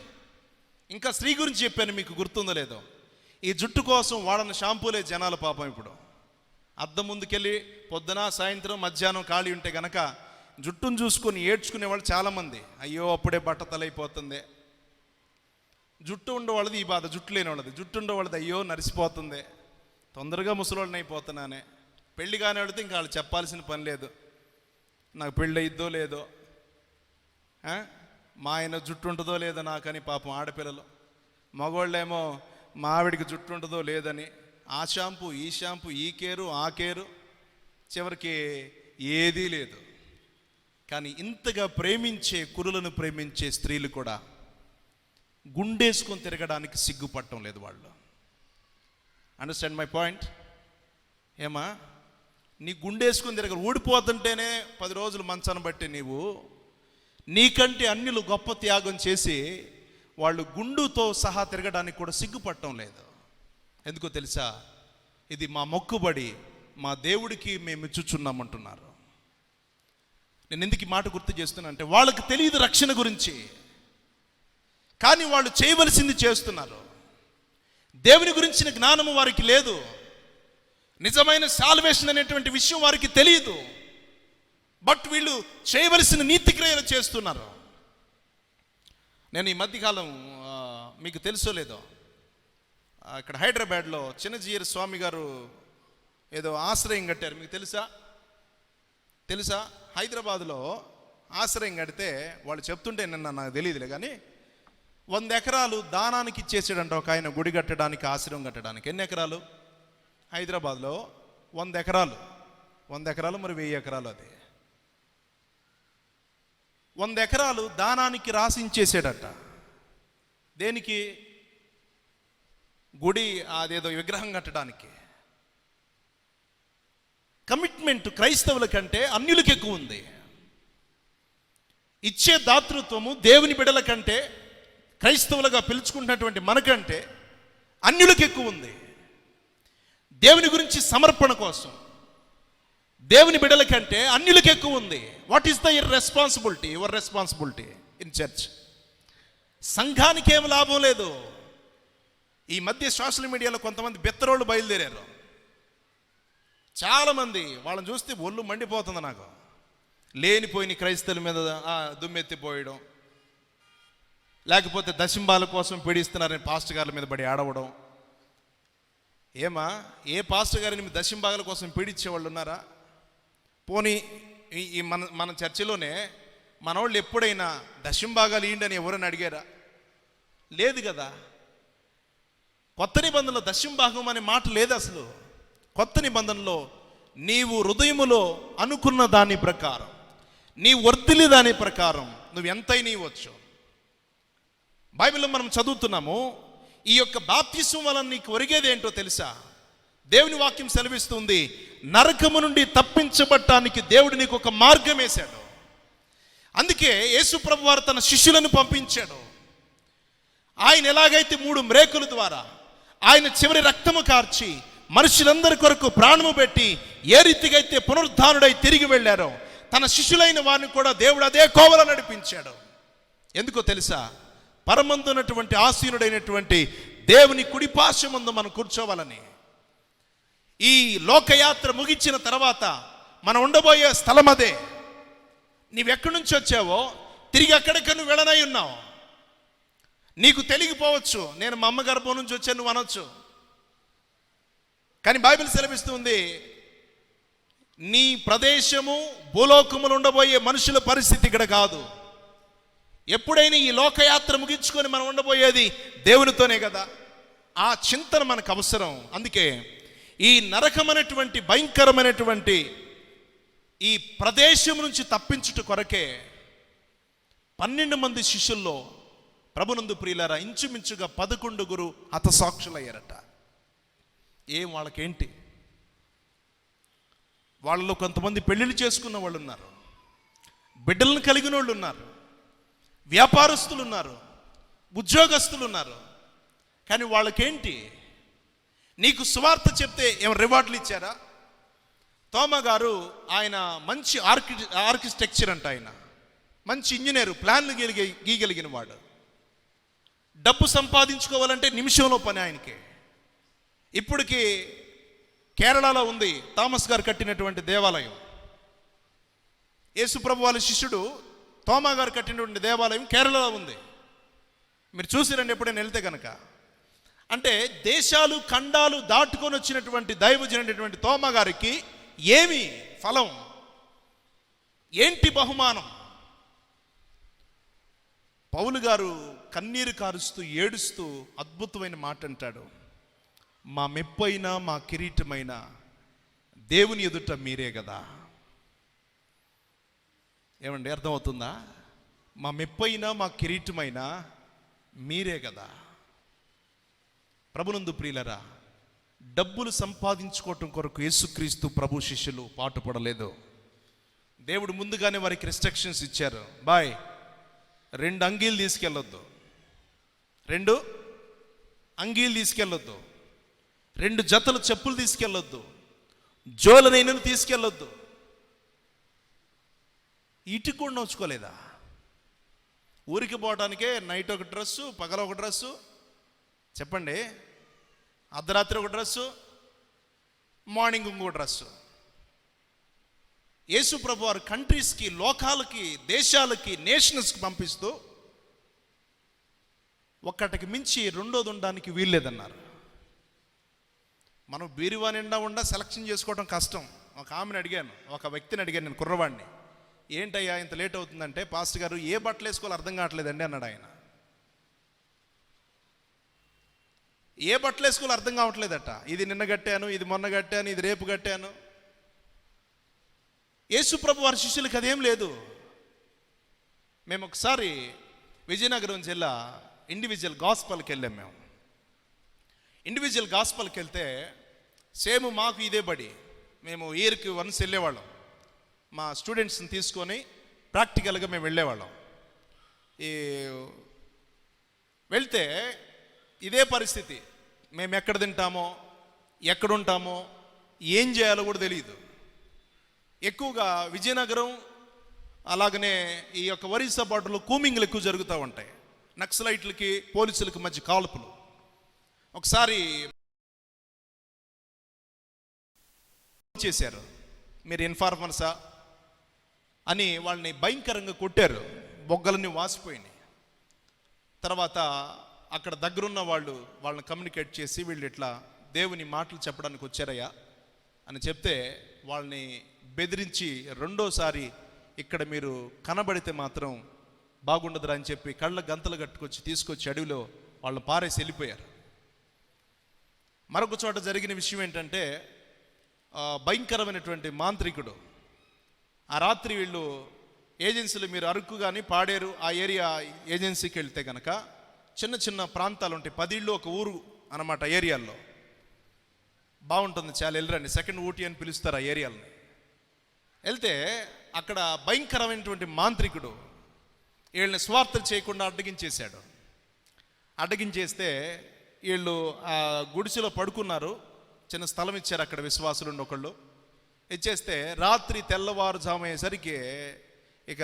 ఇంకా స్త్రీ గురించి చెప్పాను, మీకు గుర్తుందో లేదో. ఈ జుట్టు కోసం వాడని షాంపూలే జనాల పాపం. ఇప్పుడు అద్దం ముందుకెళ్ళి పొద్దున, సాయంత్రం, మధ్యాహ్నం ఖాళీ ఉంటే గనక జుట్టును చూసుకొని ఏడ్చుకునే వాళ్ళు చాలామంది. అయ్యో అప్పుడే బట్ట తలైపోతుంది. జుట్టు ఉండేవాళ్ళది ఈ బాధ, జుట్టు లేని వాళ్ళది. జుట్టు ఉండేవాళ్ళది అయ్యో నరిసిపోతుంది, తొందరగా ముసలోళ్ళని అయిపోతున్నానే. పెళ్లి కాని వాడితే ఇంకా వాళ్ళు చెప్పాల్సిన పని లేదు, నాకు పెళ్ళి అయిద్దో లేదో, మా ఆయన జుట్టు ఉంటుందో లేదో నాకని పాపం ఆడపిల్లలు. మగవాళ్ళేమో మా ఆవిడికి జుట్టు ఉంటుందో లేదని ఆ షాంపూ, ఈ షాంపూ, ఈ కేరు, ఆ కేరు, చివరికి ఏదీ లేదు. కానీ ఇంతగా ప్రేమించే, కురులను ప్రేమించే స్త్రీలు కూడా గుండేసుకొని తిరగడానికి సిగ్గుపడటం లేదు వాళ్ళు. Understand my point? ఏమా, నీ గుండేసుకొని తిరగ ఊడిపోతుంటేనే 10 రోజులు మంచాన్ని బట్టి నీకంటే అన్యులు గొప్ప త్యాగం చేసి వాళ్ళు గుండుతో సహా తిరగడానికి కూడా సిగ్గుపడటం లేదు. ఎందుకో తెలుసా? ఇది మా మొక్కుబడి, మా దేవుడికి మేము ఇచ్చుచున్నామంటున్నారు. నేను ఎందుకు ఈ మాట గుర్తు చేస్తున్నా అంటే, వాళ్ళకి తెలియదు రక్షణ గురించి, కానీ వాళ్ళు చేయవలసింది చేస్తున్నారు. దేవుని గురించిన జ్ఞానము వారికి లేదు. నిజమైన సాల్వేషన్ అనేటువంటి విషయం వారికి తెలియదు. బట్ వీళ్ళు చేయవలసిన నీతి క్రియలు చేస్తున్నారు. నేను ఈ మధ్యకాలం మీకు తెలుసో లేదో, ఇక్కడ హైదరాబాద్లో చిన్నజీయర్ స్వామి గారు ఏదో ఆశ్రయం కట్టారు. మీకు తెలుసా? హైదరాబాద్లో ఆశ్రయం కడితే వాళ్ళు చెప్తుంటే నిన్న నాకు తెలియదులే, కానీ 100 ఎకరాలు దానానికి ఇచ్చేసాడంట ఒక ఆయన, గుడి కట్టడానికి, ఆశ్రయం కట్టడానికి. ఎన్ని ఎకరాలు? హైదరాబాద్లో 100 ఎకరాలు. 100 ఎకరాలు మరి 1000 ఎకరాలు. అది 100 ఎకరాలు దానానికి రాసించేసాడట. దేనికి? గుడి, అదేదో విగ్రహం కట్టడానికి. కమిట్మెంట్ క్రైస్తవుల కంటే అన్యులకి ఎక్కువ ఉంది. ఇచ్చే దాతృత్వము దేవుని బిడ్డల కంటే, క్రైస్తవులుగా పిలుచుకుంటున్నటువంటి మనకంటే అన్యులకి ఎక్కువ ఉంది. దేవుని గురించి సమర్పణ కోసం దేవుని బిడ్డల కంటే అన్యులకి ఎక్కువ ఉంది. What is the your responsibility in church? సంఘానికి ఏం లాభం లేదు. ఈ మధ్య సోషల్ మీడియాలో కొంతమంది బెత్తరోళ్ళు బయలుదేరారు. చాలామంది వాళ్ళని చూస్తే ఒళ్ళు మండిపోతుంది నాకు. లేనిపోయిన క్రైస్తవుల మీద దుమ్మెత్తిపోయడం, లేకపోతే దశంబాల కోసం పీడిస్తున్నారని పాస్టర్ గారి మీద పడి ఆడవడం, ఏమా, ఏ పాస్టర్ గారిని మీ దశంభాగాల కోసం పీడించేవాళ్ళు ఉన్నారా? పోనీ ఈ మన చర్చిలోనే మనోళ్ళు ఎప్పుడైనా దశంభాగాలు ఇయ్యండి అని ఎవరైనా అడిగారా? లేదు కదా. కొత్త నిబంధనలో దశంభాగం అనే మాట లేదు అసలు. కొత్త నిబంధనలో నీవు హృదయములో అనుకున్న దాని ప్రకారం, నీ వర్ధిల్లి దాని ప్రకారం నువ్వు ఎంతైనా ఇవ్వచ్చు. బైబిల్లో మనం చదువుతున్నాము, ఈ యొక్క బాప్తిస్మం వలన నీకు ఒరిగేది ఏంటో తెలుసా? దేవుని వాక్యం సెలవిస్తుంది, నరకము నుండి తప్పించబడటానికి దేవుడు నీకు ఒక మార్గం వేశాడు. అందుకే యేసు ప్రభు వారు తన శిష్యులను పంపించాడు. ఆయన ఎలాగైతే 3 మ్రేకుల ద్వారా ఆయన చివరి రక్తము కార్చి మనుషులందరి కొరకు ప్రాణము పెట్టి ఏ రీతిగా అయితే పునరుద్ధానుడై తిరిగి వెళ్ళారో, తన శిష్యులైన వారిని కూడా దేవుడు అదే కోవలో నడిపించాడు. ఎందుకో తెలుసా? పరమందున్నటువంటి ఆసీనుడైనటువంటి దేవుని కుడిపార్శ్వమందు మనం కూర్చోవాలని. ఈ లోకయాత్ర ముగించిన తర్వాత మనం ఉండబోయే స్థలం అదే. నీవెక్కడి నుంచి వచ్చావో తిరిగి అక్కడికి నువ్వు వెళ్ళనై ఉన్నావు. నీకు తెలియకపోవచ్చు, నేను మా అమ్మ గర్భం నుంచి వచ్చాను నువ్వు అనొచ్చు. కానీ బైబిల్ సెలవిస్తుంది, నీ ప్రదేశము భూలోకములు ఉండబోయే మనుషుల పరిస్థితి ఇక్కడ కాదు. ఎప్పుడైనా ఈ లోకయాత్ర ముగించుకొని మనం ఉండబోయేది దేవునితోనే కదా. ఆ చింతన మనకు అవసరం. అందుకే ఈ నరకమైనటువంటి భయంకరమైనటువంటి ఈ ప్రదేశం నుంచి తప్పించుట కొరకే 12 మంది శిష్యుల్లో ప్రభునందు ప్రియులారా ఇంచుమించుగా 11 హతసాక్షులయ్యారట. ఏం వాళ్ళకేంటి? వాళ్ళలో కొంతమంది పెళ్లిళ్ళు చేసుకున్న వాళ్ళు ఉన్నారు, బిడ్డలను కలిగిన వాళ్ళు ఉన్నారు, వ్యాపారస్తులు ఉన్నారు, ఉద్యోగస్తులు ఉన్నారు. కానీ వాళ్ళకేంటి? నీకు సువార్త చెప్తే ఏం రివార్డులు ఇచ్చారా? తోమా గారు ఆయన మంచి ఆర్కిటెక్చర్ అంట, ఆయన మంచి ఇంజనీరు, ప్లాన్లు గీయగలిగిన వాడు. డబ్బు సంపాదించుకోవాలంటే నిమిషంలో పని ఆయనకి. ఇప్పటికి కేరళలో ఉంది థామస్ గారు కట్టినటువంటి దేవాలయం. యేసుప్రభు వాళ్ళ శిష్యుడు తోమా గారు కట్టినటువంటి దేవాలయం కేరళలో ఉంది. మీరు చూసిరండి ఎప్పుడైనా వెళ్తే కనుక. అంటే దేశాలు ఖండాలు దాటుకొని వచ్చినటువంటి దైవజనటువంటి తోమా గారికి ఏమి ఫలం, ఏంటి బహుమానం? పౌలు గారు కన్నీరు కారుస్తూ ఏడుస్తూ అద్భుతమైన మాట అంటాడు, మా మెప్పైనా మా కిరీటమైన దేవుని ఎదుట మీరే కదా. ఏమండి, అర్థమవుతుందా? మా మెప్పైనా మా కిరీటమైన మీరే కదా. ప్రభునందు ప్రియులరా, డబ్బులు సంపాదించుకోవటం కొరకు యేసుక్రీస్తు ప్రభు శిష్యులు పాటుపడలేదు. దేవుడు ముందుగానే వారికి రిస్ట్రిక్షన్స్ ఇచ్చారు. 2 అంగీలు తీసుకెళ్ళొద్దు, 2 అంగీలు తీసుకెళ్ళొద్దు, 2 జతలు చెప్పులు తీసుకెళ్ళొద్దు, జోలనైనను తీసుకెళ్ళొద్దు. ఇటుకు కూడా నోచుకోలేదా? ఊరికి పోవడానికే నైట్ ఒక డ్రెస్సు, పగల ఒక డ్రెస్సు, చెప్పండి, అర్ధరాత్రి ఒక డ్రెస్సు, మార్నింగ్ ఇంకో డ్రెస్సు. యేసు ప్రభు వారు కంట్రీస్కి, లోకాలకి, దేశాలకి, నేషనల్స్కి పంపిస్తూ ఒక్కటికి మించి రెండోది ఉండడానికి వీల్లేదన్నారు. మనం బీరువా నిండా ఉండా సెలక్షన్ చేసుకోవడం కష్టం. ఒక ఆమెను అడిగాను, ఒక వ్యక్తిని అడిగాను నేను, కుర్రవాడిని, ఏంటయ్యా ఇంత లేట్ అవుతుందంటే, పాస్టర్ గారు ఏ బట్టలు వేసుకోవాలో అర్థం కావట్లేదండి అన్నాడు ఆయన. ఏ బట్టలు వేసుకోవాలో అర్థం కావట్లేదట. ఇది నిన్న కట్టాను, ఇది మొన్న కట్టాను, ఇది రేపు కట్టాను. యేసు ప్రభు వారి శిష్యులకి అదేం లేదు. మేము ఒకసారి విజయనగరం జిల్లా ఇండివిజువల్ గాస్పల్కి వెళ్ళాం. మేము ఇండివిజువల్ గాస్పల్కి వెళ్తే సేమ్ మాకు ఇదే బడి, మేము ఇయర్కి వన్స్ వెళ్ళేవాళ్ళం. మా స్టూడెంట్స్ని తీసుకొని ప్రాక్టికల్గా మేము వెళ్ళేవాళ్ళం. వెళ్తే ఇదే పరిస్థితి. మేము ఎక్కడ తింటామో, ఎక్కడుంటామో, ఏం చేయాలో కూడా తెలియదు. ఎక్కువగా విజయనగరం అలాగనే ఈ యొక్క ఒరిస్సా బార్డర్లో కూమింగ్లు ఎక్కువ జరుగుతూ ఉంటాయి. నక్సలైట్లకి పోలీసులకి మధ్య కాల్పులు. ఒకసారి చేశారు, మీరు ఇన్ఫార్మర్సా అని వాళ్ళని భయంకరంగా కొట్టారు. బొగ్గలన్నీ వాసిపోయినాయి. తర్వాత అక్కడ దగ్గరున్న వాళ్ళని కమ్యూనికేట్ చేసి, వీళ్ళు ఇట్లా దేవుని మాటలు చెప్పడానికి వచ్చారయ్యా అని చెప్తే వాళ్ళని బెదిరించి రెండోసారి ఇక్కడ మీరు కనబడితే మాత్రం బాగుండదురా అని చెప్పి కళ్ళ గంతలు కట్టుకొచ్చి తీసుకొచ్చి అడవిలో వాళ్ళు పారేసి వెళ్ళిపోయారు. మరొక చోట జరిగిన విషయం ఏంటంటే భయంకరమైనటువంటి మాంత్రికుడు. ఆ రాత్రి వీళ్ళు ఏజెన్సీలు, మీరు అరకు కానీ పాడేరు ఆ ఏరియా ఏజెన్సీకి వెళ్తే కనుక చిన్న చిన్న ప్రాంతాలు ఉంటాయి, 10 ఇళ్ళు ఒక ఊరు అన్నమాట. ఏరియాల్లో బాగుంటుంది, చాలా వెళ్ళరండి, సెకండ్ ఊటీ అని పిలుస్తారు ఆ ఏరియాలని. వెళ్తే అక్కడ భయంకరమైనటువంటి మాంత్రికుడు వీళ్ళని స్వార్థలు చేయకుండా అడ్డగించేశాడు. అడ్డగించేస్తే వీళ్ళు ఆ గుడిసెలో పడుకున్నారు. చిన్న స్థలం ఇచ్చారు అక్కడ విశ్వాసులు ఒకళ్ళు ఇచ్చేస్తే రాత్రి తెల్లవారుజాము అయ్యేసరికి ఇక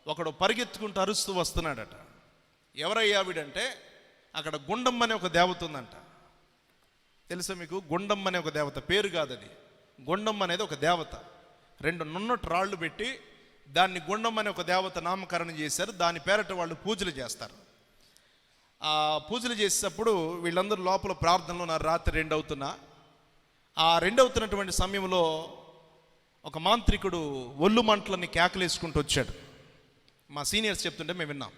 ఒకడు పరిగెత్తుకుంటూ అరుస్తూ వస్తున్నాడట. ఎవరయ్యా వీడంటే అక్కడ గుండమ్మ అనే ఒక దేవత ఉందంట. తెలుసా మీకు? గుండమ్మ అనే ఒక దేవత, పేరు కాదు అది. గుండమ్మ అనేది ఒక దేవత. 2 నున్నటి రాళ్ళు పెట్టి దాన్ని గుండమ్మ అనే ఒక దేవత నామకరణం చేశారు. దాని పేరట వాళ్ళు పూజలు చేస్తారు. ఆ పూజలు చేసేటప్పుడు వీళ్ళందరూ లోపల ప్రార్థనలో ఉన్నారు. రాత్రి 2 అవుతున్నా. ఆ 2 అవుతున్నటువంటి సమయంలో ఒక మాంత్రికుడు ఒళ్ళు మంటలని కేకలేసుకుంటూ వచ్చాడు. మా సీనియర్స్ చెప్తుంటే మేము విన్నాం.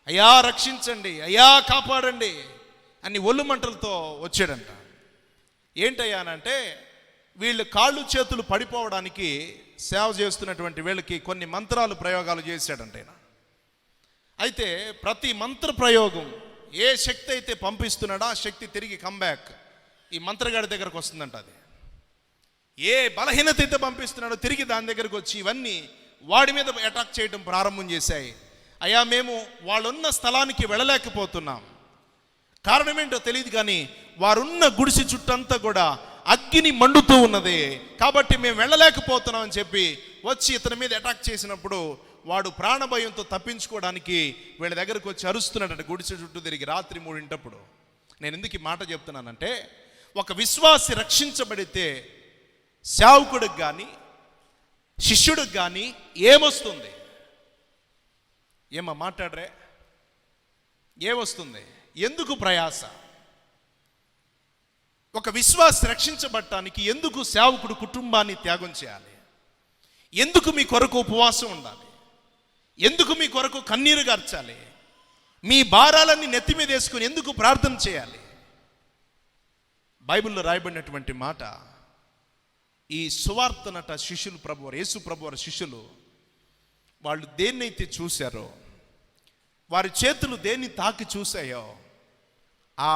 అయ్యా రక్షించండి, అయ్యా కాపాడండి అని ఒళ్ళు మంటలతో వచ్చాడంట. ఏంటయ్యా అంటే వీళ్ళు కాళ్ళు చేతులు పడిపోవడానికి సేవ చేస్తున్నటువంటి వీళ్ళకి కొన్ని మంత్రాలు ప్రయోగాలు చేశాడంట ఆయన. అయితే ప్రతి మంత్ర ప్రయోగం ఏ శక్తి అయితే పంపిస్తున్నాడో ఆ శక్తి తిరిగి కంబ్యాక్ ఈ మంత్రగాడి దగ్గరకు వస్తుందంట. అది ఏ బలహీనత అయితే పంపిస్తున్నాడో తిరిగి దాని దగ్గరకు వచ్చి ఇవన్నీ వాడి మీద అటాక్ చేయడం ప్రారంభం చేశాయి. అయ్యా మేము వాళ్ళున్న స్థలానికి వెళ్ళలేకపోతున్నాం, కారణం ఏంటో తెలియదు, కానీ వారున్న గుడిసి చుట్టంతా కూడా అగ్ని మండుతూ ఉన్నది, కాబట్టి మేము వెళ్ళలేకపోతున్నాం అని చెప్పి వచ్చి ఇతని మీద అటాక్ చేసినప్పుడు వాడు ప్రాణభయంతో తప్పించుకోవడానికి వీళ్ళ దగ్గరకు వచ్చి అరుస్తున్నాడట గుడిసె చుట్టూ తిరిగి రాత్రి 3 నేను ఎందుకు ఈ మాట చెప్తున్నానంటే, ఒక విశ్వాసి రక్షించబడితే సేవకుడికి కానీ శిష్యుడికి కానీ ఏమొస్తుంది? ఏమో మాట్లాడరే, ఏమొస్తుంది? ఎందుకు ప్రయాస? ఒక విశ్వాసి రక్షించబడటానికి ఎందుకు సేవకుడు కుటుంబాన్ని త్యాగం చేయాలి? ఎందుకు మీ కొరకు ఉపవాసం ఉండాలి? ఎందుకు మీ కొరకు కన్నీరు గార్చాలి? మీ భారాలన్నీ నెత్తి మీద వేసుకుని ఎందుకు ప్రార్థన చేయాలి? బైబిల్లో రాయబడినటువంటి మాట, ఈ సువార్తనట శిష్యులు, ప్రభువారు యేసు ప్రభువారి శిష్యులు వాళ్ళు దేన్నైతే చూశారో, వారి చేతులు దేన్ని తాకి చూసాయో, ఆ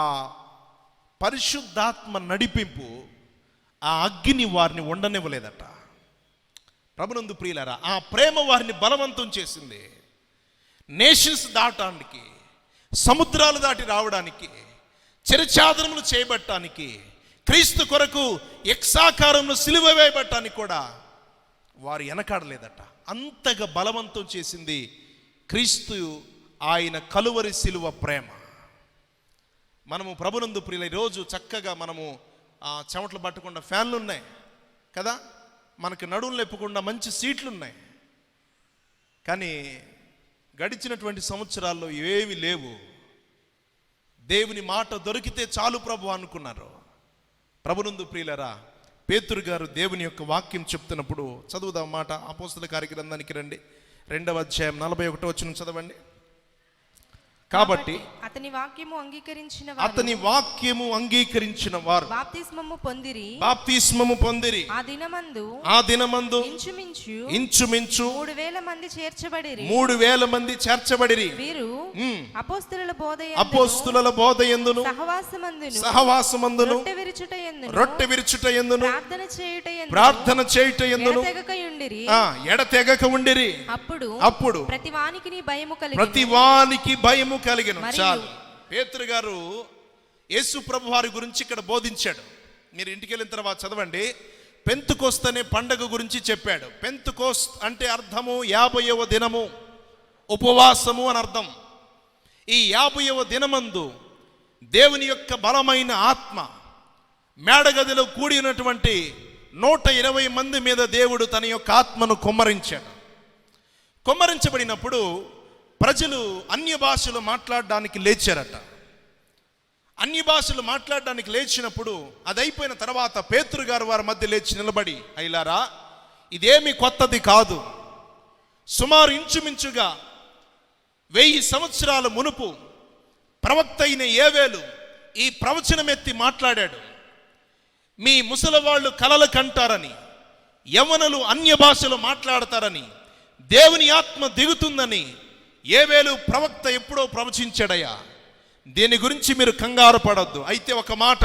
పరిశుద్ధాత్మ నడిపింపు, ఆ అగ్ని వారిని ఉండనివ్వలేదట. ప్రభునందు ప్రియులారా, ఆ ప్రేమ వారిని బలవంతం చేసింది. నేషన్స్ దాటడానికి, సముద్రాలు దాటి రావడానికి, చిరచాదనములు చేయబట్టానికి, క్రీస్తు కొరకు ఎక్సాకారంలో సిలువ వేయబట్టానికి కూడా వారు వెనకాడలేదట. అంతగా బలవంతం చేసింది క్రీస్తు ఆయన కలువరి సిలువ ప్రేమ. మనము ప్రభునందు ప్రియుల ఈరోజు చక్కగా మనము చెమటలు పట్టకుండా ఫ్యాన్లు ఉన్నాయి కదా, మనకు నడువులు లేపకుండా మంచి సీట్లు ఉన్నాయి, కానీ గడిచినటువంటి సంవత్సరాల్లో ఏవి లేవు. దేవుని మాట దొరికితే చాలు ప్రభు అనుకున్నారు. ప్రభునందు ప్రియులరా, పేతురు గారు దేవుని యొక్క వాక్యం చెప్తున్నప్పుడు చదువుదాం మాట. అపోస్తల కార్యగ్రంథానికి రండి, 2వ అధ్యాయం 41వ వచనం చదవండి. కాబట్టి అతని వాక్యము అంగీకరించిన వారు బాప్తిస్మము పొందిరి. ఆ దినమందు ఇంచుమించు 3,000 మంది చేర్చబడిరి. వీరు అపోస్తలుల బోధయందును సహవాసమందును రొట్టె విరుచుట యందును ప్రార్థన చేయుట యందును ఎడతెగక ఉండిరి. అప్పుడు ప్రతివానికి భయము కలిగిన. చాలు. పేతురు గారు యేసు ప్రభు వారి గురించి ఇక్కడ బోధించాడు. మీరు ఇంటికి వెళ్ళిన తర్వాత చదవండి. పెంతుకోస్తు అనే పండగ గురించి చెప్పాడు. పెంతుకోస్తు అంటే అర్థము 50వ దినము, ఉపవాసము అని అర్థం. ఈ 50వ దినమందు దేవుని యొక్క బలమైన ఆత్మ మేడగదిలో కూడి ఉన్నటువంటి 120 మంది మీద దేవుడు తన యొక్క ఆత్మను కుమ్మరించాడు. కుమ్మరించబడినప్పుడు ప్రజలు అన్య భాషలు మాట్లాడడానికి లేచారట. అన్య భాషలు మాట్లాడడానికి లేచినప్పుడు అది అయిపోయిన తర్వాత పేతురు గారు వారి మధ్య లేచి నిలబడి, అయ్యలారా, ఇదేమి కొత్తది కాదు. సుమారు ఇంచుమించుగా 1000 సంవత్సరాల మునుపు ప్రవక్త అయిన యోవేలు ఈ ప్రవచనమెత్తి మాట్లాడాడు. మీ ముసలివాళ్ళు కలలు కంటారని, యవ్వనులు అన్య భాషలు మాట్లాడతారని, దేవుని ఆత్మ దిగుతుందని యోవేలు ప్రవక్త ఎప్పుడో ప్రవచించాడయ్యా. దీని గురించి మీరు కంగారు పడొద్దు. అయితే ఒక మాట,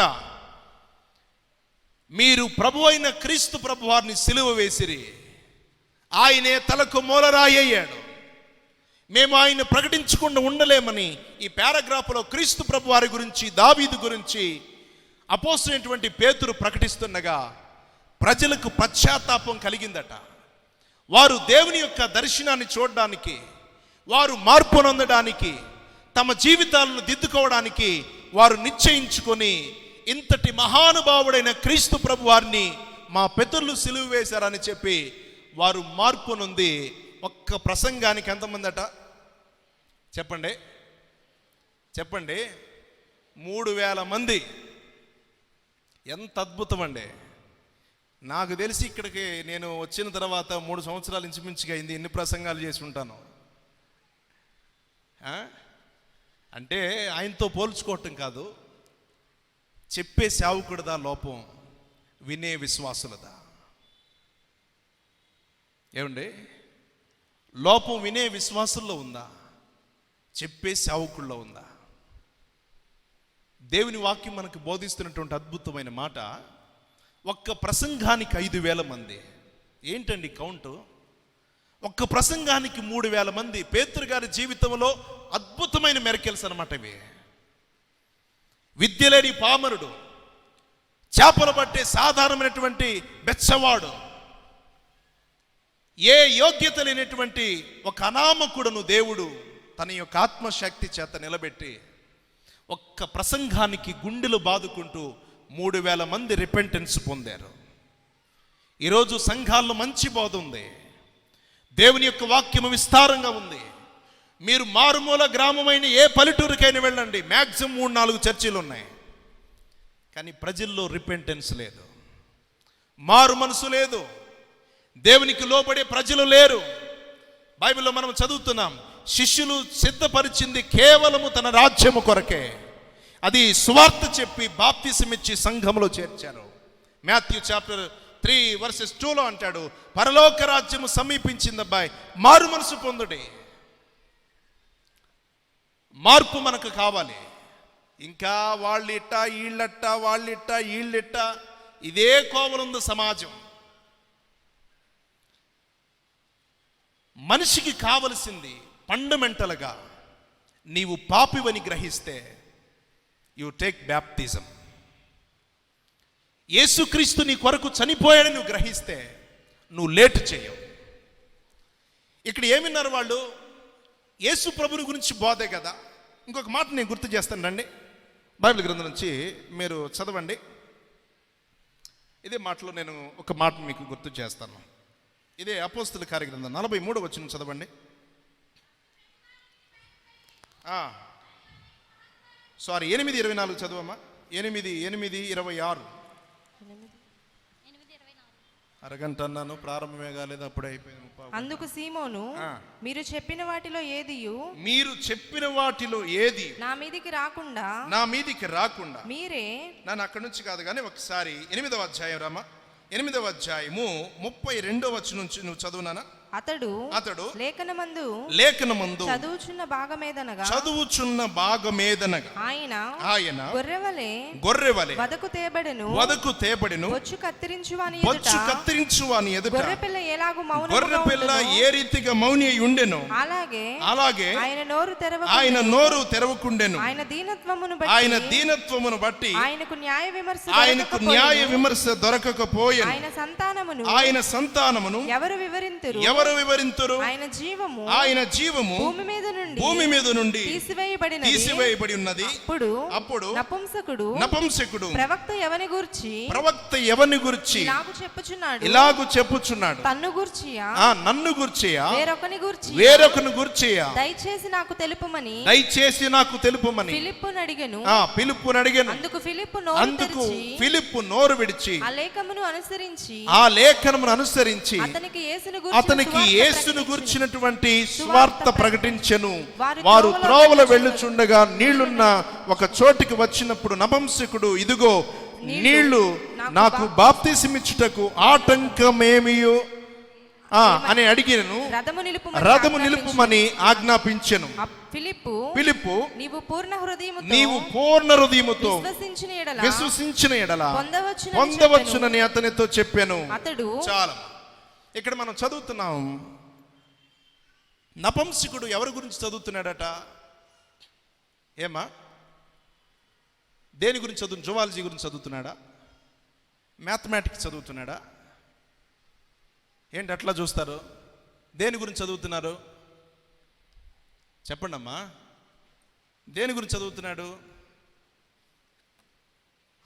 మీరు ప్రభు అయిన క్రీస్తు ప్రభు వారిని సిలువ వేసిరి, ఆయనే తలకు మూలరాయి అయ్యాడు, మేము ఆయన ప్రకటించకుండా ఉండలేమని ఈ పారాగ్రాఫ్లో క్రీస్తు ప్రభు వారి గురించి, దావీదు గురించి అపోస్తలుడైనటువంటి పేతురు ప్రకటిస్తుండగా ప్రజలకు పశ్చాత్తాపం కలిగిందట. వారు దేవుని యొక్క దర్శనాన్ని చూడడానికి, వారు మార్పు నొందడానికి, తమ జీవితాలను దిద్దుకోవడానికి వారు నిశ్చయించుకొని ఇంతటి మహానుభావుడైన క్రీస్తు ప్రభు వారిని మా పితరులు సిలువ వేశారని చెప్పి వారు మార్పు నొంది ఒక్క ప్రసంగానికి ఎంతమంది అట చెప్పండి చెప్పండి 3000 మంది. ఎంత అద్భుతం అండి. నాకు తెలిసి ఇక్కడికి నేను వచ్చిన తర్వాత 3 సంవత్సరాలు ఇంచుమించుగా అయింది. ఎన్ని ప్రసంగాలు చేసి ఉంటాను అంటే ఆయనతో పోల్చుకోవటం కాదు, చెప్పే సేవకుడిదా లోపం, వినే విశ్వాసులదా? ఏమండి, లోపం వినే విశ్వాసుల్లో ఉందా, చెప్పే సేవకుల్లో ఉందా? దేవుని వాక్యం మనకు బోధిస్తున్నటువంటి అద్భుతమైన మాట, ఒక్క ప్రసంగానికి 5000 మంది. ఏంటండి కౌంటు? ఒక్క ప్రసంగానికి 3000 మంది. పేతురు గారి జీవితంలో అద్భుతమైన మెరకెల్స్ అన్నమాట ఇవి. విద్య లేని పామరుడు, చేపలు పట్టే సాధారణమైనటువంటి బెచ్చవాడు, ఏ యోగ్యత లేనటువంటి ఒక అనామకుడును దేవుడు తన యొక్క ఆత్మశక్తి చేత నిలబెట్టి ఒక్క ప్రసంగానికి గుండెలు బాదుకుంటూ 3000 మంది రిపెంటెన్స్ పొందారు. ఈరోజు సంఘాల్లో మంచి బోధ ఉంది, దేవుని యొక్క వాక్యము విస్తారంగా ఉంది. మీరు మారుమూల గ్రామమైన ఏ పల్లెటూరుకైనా వెళ్ళండి, మ్యాక్సిమం 3-4 చర్చిలు ఉన్నాయి. కానీ ప్రజల్లో రిపెంటెన్స్ లేదు, మారు మనసు లేదు, దేవునికి లోబడే ప్రజలు లేరు. బైబిల్లో మనం చదువుతున్నాం, శిష్యులు సిద్ధపరిచింది కేవలము తన రాజ్యము కొరకే. అది సువార్త చెప్పి బాప్తిసమిచ్చి సంఘంలో చేర్చారు. మాథ్యూ చాప్టర్ 3:2లో అంటాడు, పరలోక రాజ్యము సమీపించింది అబ్బాయి, మారు మనసు పొందుడి. మార్పు మనకు కావాలి. ఇంకా వాళ్ళిట్ట వీళ్ళట్ట, వాళ్ళిట్ట వీళ్ళిట్ట, ఇదే కోవలుంది సమాజం. మనిషికి కావలసింది ఫండమెంటల్గా, నీవు పాపివని గ్రహిస్తే యు టేక్ బ్యాప్టిజం. యేసుక్రీస్తు నీ కొరకు చనిపోయాడని నువ్వు గ్రహిస్తే నువ్వు లేట్ చేయవు. ఇక్కడ ఏమిన్నారు వాళ్ళు? యేసు ప్రభుని గురించి బోధే కదా. ఇంకొక మాట నేను గుర్తు చేస్తాను రండి, బైబిల్ గ్రంథం నుంచి మీరు చదవండి. ఇదే మాటలో నేను ఒక మాట మీకు గుర్తు చేస్తాను. ఇదే అపోస్తలుల కార్యగ్రంథం 43వ వచనం చదవండి. సారీ 8:24 చదవమ్మా. 8:26. అరగంట అన్నాను, ప్రారంభమే కాలేదు, అప్పుడే అయిపోయింది. అందుకు సీమోను, మీరు చెప్పిన వాటిలో ఏది నా మీదికి రాకుండా మీరే. నన్ను అక్కడి నుంచి కాదు కానీ ఒకసారి 8వ అధ్యాయం రామా, 8వ అధ్యాయము 32వ వచనం నుంచి నువ్వు చదువునానా. అతడు లేఖనమందు చదువుచున్న భాగమేదనగా ఆయన గొర్రెవలే వదకు తేబడెను, బొచ్చు కత్తిరించు వాని ఎదుట గొర్రెపిల్ల ఏ రీతిగా మౌని అయి ఉండెను, అలాగే ఆయన నోరు తెరవకుండెను. ఆయన దీనత్వమును బట్టి ఆయనకు న్యాయ విమర్శ దొరకకపోయెను. ఆయన సంతానమును ఎవరు ఎవరు వివరింతురు? ఆయన జీవము భూమి మీద నుండి తీసివేయబడి ఉన్నది. అప్పుడు నపుంసకుడు ప్రవక్త ఎవని గూర్చి ఇలాగు చెప్పుచున్నాడు, నన్ను గూర్చియా వేరొకని గూర్చియా దయచేసి నాకు తెలుపమని ఫిలిప్పును అడిగెను. అందుకు ఫిలిప్పు నోరు విడిచి ఆ లేఖనమును అనుసరించి అతనికి యేసును గూర్చినటువంటి సువార్త ప్రకటించెను. వారు త్రోవలో వెళ్ళుచుండగా నీళ్లున్న ఒక చోటికి వచ్చినప్పుడు నపుంసకుడు, ఇదిగో నీళ్లు, నాకు బాప్తిసమిచ్చుటకు ఆటంకమేమియో అని అడిగినను. రథము నిలుపుమని ఆజ్ఞాపించెను. ఫిలిప్పు నీవు పూర్ణ హృదయముతో విశ్వసించిన ఎడల పొందవచ్చునని అతనితో చెప్పాను. చాలా ఇక్కడ మనం చదువుతున్నాం. నపుంసకుడు ఎవరి గురించి చదువుతున్నాడట? ఏమా, దేని గురించి చదువు? జువాలజీ గురించి చదువుతున్నాడా? మ్యాథమెటిక్స్ చదువుతున్నాడా? ఏంటి అట్లా చూస్తారు? దేని గురించి చదువుతున్నారు? చెప్పండి అమ్మా, దేని గురించి చదువుతున్నాడు?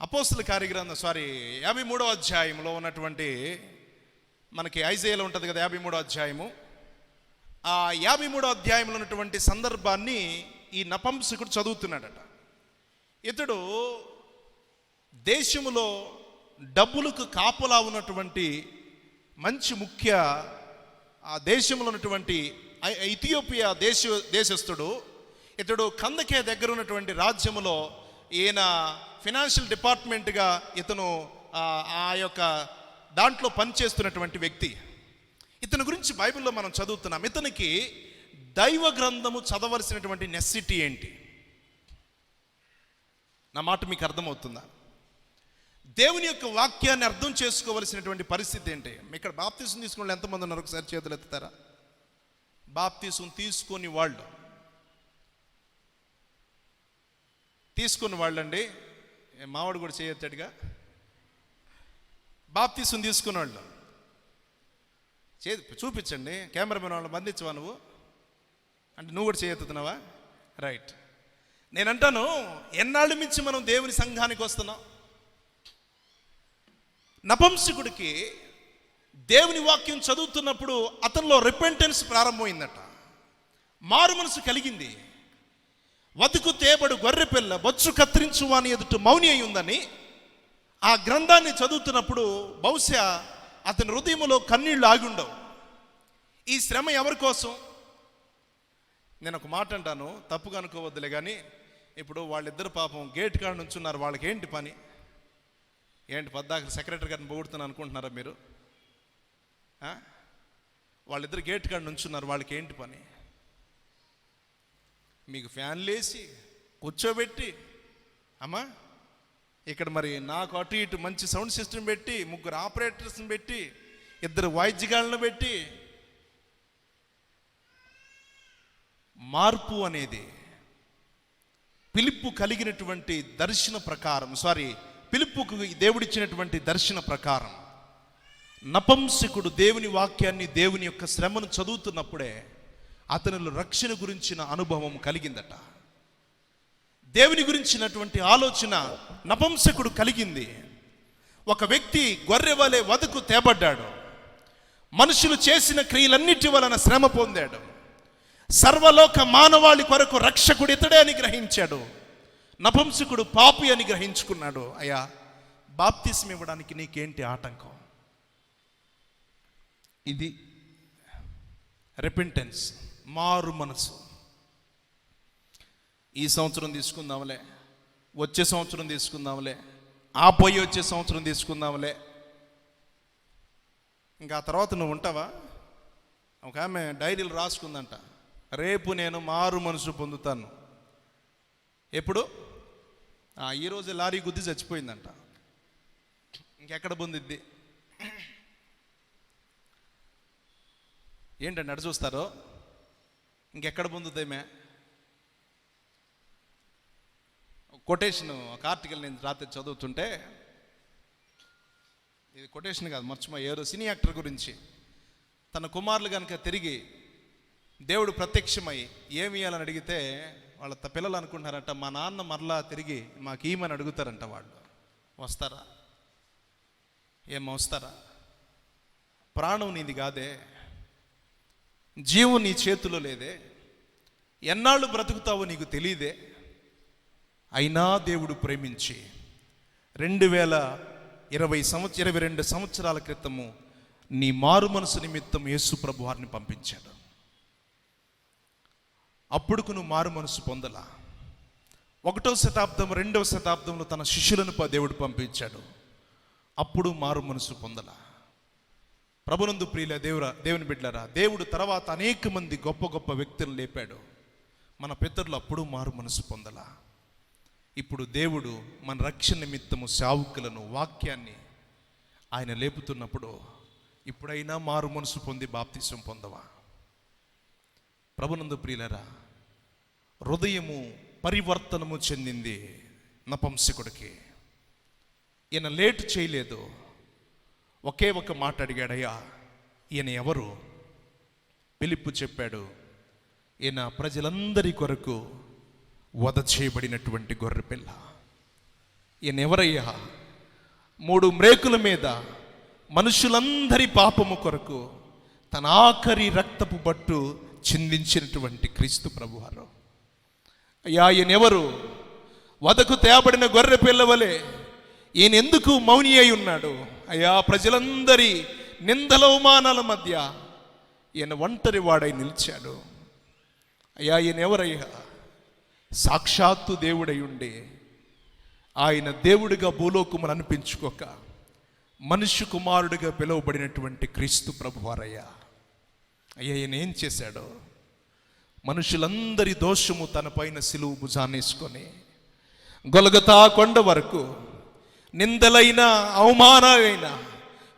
అపోస్తల కార్యగ్రంథం 53వ అధ్యాయంలో ఉన్నటువంటి, మనకి ఐజాయాలో ఉంటుంది కదా 53వ అధ్యాయము. ఆ 53వ అధ్యాయంలో ఉన్నటువంటి సందర్భాన్ని ఈ నపుంసకుడు చదువుతున్నాడట. ఇతడు దేశములో డబ్బులకు కాపలా ఉన్నటువంటి మంచి ముఖ్య ఆ దేశంలో ఉన్నటువంటి ఇథియోపియా దేశస్థుడు. ఇతడు కందకే దగ్గర ఉన్నటువంటి రాజ్యములో ఈయన ఫైనాన్షియల్ డిపార్ట్మెంట్గా ఇతను ఆ యొక్క దాంట్లో పనిచేస్తున్నటువంటి వ్యక్తి. ఇతని గురించి బైబిల్లో మనం చదువుతున్నాం. ఇతనికి దైవ గ్రంథము చదవలసినటువంటి నెసిటీ ఏంటి? నా మాట మీకు అర్థమవుతుందా? దేవుని యొక్క వాక్యాన్ని అర్థం చేసుకోవలసినటువంటి పరిస్థితి ఏంటి? ఇక్కడ బాప్తిసం తీసుకున్న వాళ్ళు ఎంతమంది ఉన్నారు? ఒకసారి చేతులు ఎత్తుతారా? బాప్తిసం తీసుకుని వాళ్ళండి. మావాడు కూడా చేయొత్తాడుగా. బాప్తిసం తీసుకున్న వాళ్ళు చూపించండి. కెమెరామెన్ వాళ్ళని బంధించవా నువ్వు? అంటే నువ్వు కూడా చేయెత్తుతున్నావా? రైట్. నేనంటాను, ఎన్నాళ్ళ మించి మనం దేవుని సంఘానికి వస్తున్నాం? నపుంసకుడికి దేవుని వాక్యం చదువుతున్నప్పుడు అతనిలో రిపెంటెన్స్ ప్రారంభమైందట. మారు మనసు కలిగింది. వధకు తేబడు గొర్రెపిల్ల బొచ్చు కత్తిరించు అని ఎదుట మౌని అయి ఉందని ఆ గ్రంథాన్ని చదువుతున్నప్పుడు బహుశా అతని హృదయంలో కన్నీళ్లు ఆగుండవు. ఈ శ్రమ ఎవరి కోసం? నేను ఒక మాట అంటాను, తప్పుగా అనుకోవద్దులే కానీ, ఇప్పుడు వాళ్ళిద్దరు పాపం గేట్ కాడ నుంచున్నారు. వాళ్ళకి ఏంటి పని? ఏంటి పద్దాక సెక్రటరీ గారిని పొగుడుతున్నాను అనుకుంటున్నారా మీరు? వాళ్ళిద్దరు గేట్ కాడ నుంచున్నారు. వాళ్ళకి ఏంటి పని? మీకు ఫ్యాన్లు వేసి కూర్చోబెట్టి, అమ్మా ఇక్కడ మరి నాకు అటు ఇటు మంచి సౌండ్ సిస్టమ్ పెట్టి, 3 ఆపరేటర్స్ని పెట్టి, 2 వాయిద్యగాళ్ళను పెట్టి, మార్పు అనేది ఫిలిప్పు కలిగినటువంటి దర్శన ప్రకారం, ఫిలిప్పుకు దేవుడిచ్చినటువంటి దర్శన ప్రకారం నపుంసకుడు దేవుని వాక్యాన్ని, దేవుని యొక్క శ్రమను చదువుతున్నప్పుడే అతనిలో రక్షణ గురించిన అనుభవం కలిగిందట. దేవుని గురించినటువంటి ఆలోచన నపుంసకుడు కలిగింది. ఒక వ్యక్తి గొర్రె వలె వధకు తేబడ్డాడు. మనుషులు చేసిన క్రియలన్నిటి వలన శ్రమ పొందాడు. సర్వలోక మానవాళి కొరకు రక్షకుడు ఇతడే అని గ్రహించాడు. నపుంసకుడు పాపి అని గ్రహించుకున్నాడు. అయ్యా, బాప్తిస్మ ఇవ్వడానికి నీకేంటి ఆటంకం? ఇది రిపెంటెన్స్, మారు మనసు. ఈ సంవత్సరం తీసుకుందాంలే, వచ్చే సంవత్సరం తీసుకుందాంలే, ఆ పోయి వచ్చే సంవత్సరం తీసుకుందాంలే, ఇంకా ఆ తర్వాత నువ్వు ఉంటావా? ఒక ఆమె డైరీలు రాసుకుందంట, రేపు నేను మారు మనసు పొందుతాను. ఎప్పుడు? ఈరోజు లారీ గుద్ది చచ్చిపోయిందంట. ఇంకెక్కడ పొందిద్ది? ఏంటండి అటు చూస్తారో? ఇంకెక్కడ పొందుతామే? కొటేషన్, ఒక ఆర్టికల్ నేను రాత్రి చదువుతుంటే, ఇది కొటేషన్ కాదు, మర్చిపోయారు, సినీ యాక్టర్ గురించి. తన కుమారులు కనుక తిరిగి దేవుడు ప్రత్యక్షమై ఏమి ఇవ్వాలని అడిగితే వాళ్ళ పిల్లలు అనుకుంటారంట మా నాన్న మరలా తిరిగి మాకు ఏమని అడుగుతారంట. వాళ్ళు వస్తారా? వస్తారా? ప్రాణం నీది కాదే, జీవం నీ చేతిలో లేదే, ఎన్నాళ్ళు బ్రతుకుతావో నీకు తెలియదే. అయినా దేవుడు ప్రేమించి 2022 సంవత్సరాల క్రితము నీ మారు మనసు నిమిత్తం యేసు ప్రభు వారిని పంపించాడు. అప్పుడుకు నువ్వు మారు మనసు పొందలా. 1వ శతాబ్దం 2వ శతాబ్దంలో తన శిష్యులను దేవుడు పంపించాడు. అప్పుడు మారు మనసు పొందలా. ప్రభునందు ప్రియుల దేవుని బిడ్డలారా, దేవుడు తర్వాత అనేక మంది గొప్ప గొప్ప వ్యక్తులను లేపాడు. మన పితరులు అప్పుడు మారు మనసు పొందలా. ఇప్పుడు దేవుడు మన రక్షణ నిమిత్తము సేవకులను, వాక్యాన్ని ఆయన లేపుతున్నప్పుడు ఇప్పుడైనా మారు మనసు పొంది బాప్తిసం పొందవా? ప్రభునందు ప్రియులరా, హృదయము పరివర్తనము చెందింది నపుంసకుడికి. ఈయన లేట్ చేయలేదు. ఒకే ఒక మాట అడిగాడయ్యా, ఈయన ఎవరు? ఫిలిప్పు చెప్పాడు, ఈయన ప్రజలందరి కొరకు వధ చేయబడినటువంటి గొర్రెపిల్ల. ఈయన ఎవరయ్యా? 3 మ్రేకుల మీద మనుషులందరి పాపము కొరకు తన ఆఖరి రక్తపు బట్టు చిందించినటువంటి క్రీస్తు ప్రభువారు. అయ్యా, ఈయన ఎవరు? వధకు తేబడిన గొర్రె పిల్లవలే ఈయన ఎందుకు మౌని అయి ఉన్నాడు? అయ్యా, ప్రజలందరి నిందల అవమానాల మధ్య ఈయన ఒంటరి వాడై నిలిచాడు. అయ్యా, ఈయన ఎవరయ్యా? సాక్షాత్తు దేవుడై ఉండి ఆయన దేవుడిగా భూలోకమును అనిపించుకోక మనుష్య కుమారుడిగా పిలువబడినటువంటి క్రీస్తు ప్రభువారయ్యా. అయ్యా, ఈయన ఏం చేశాడో? మనుషులందరి దోషము తన పైన సిలువు భుజాన్నేసుకొని గొలగతా కొండ వరకు నిందలైన, అవమానాలైన,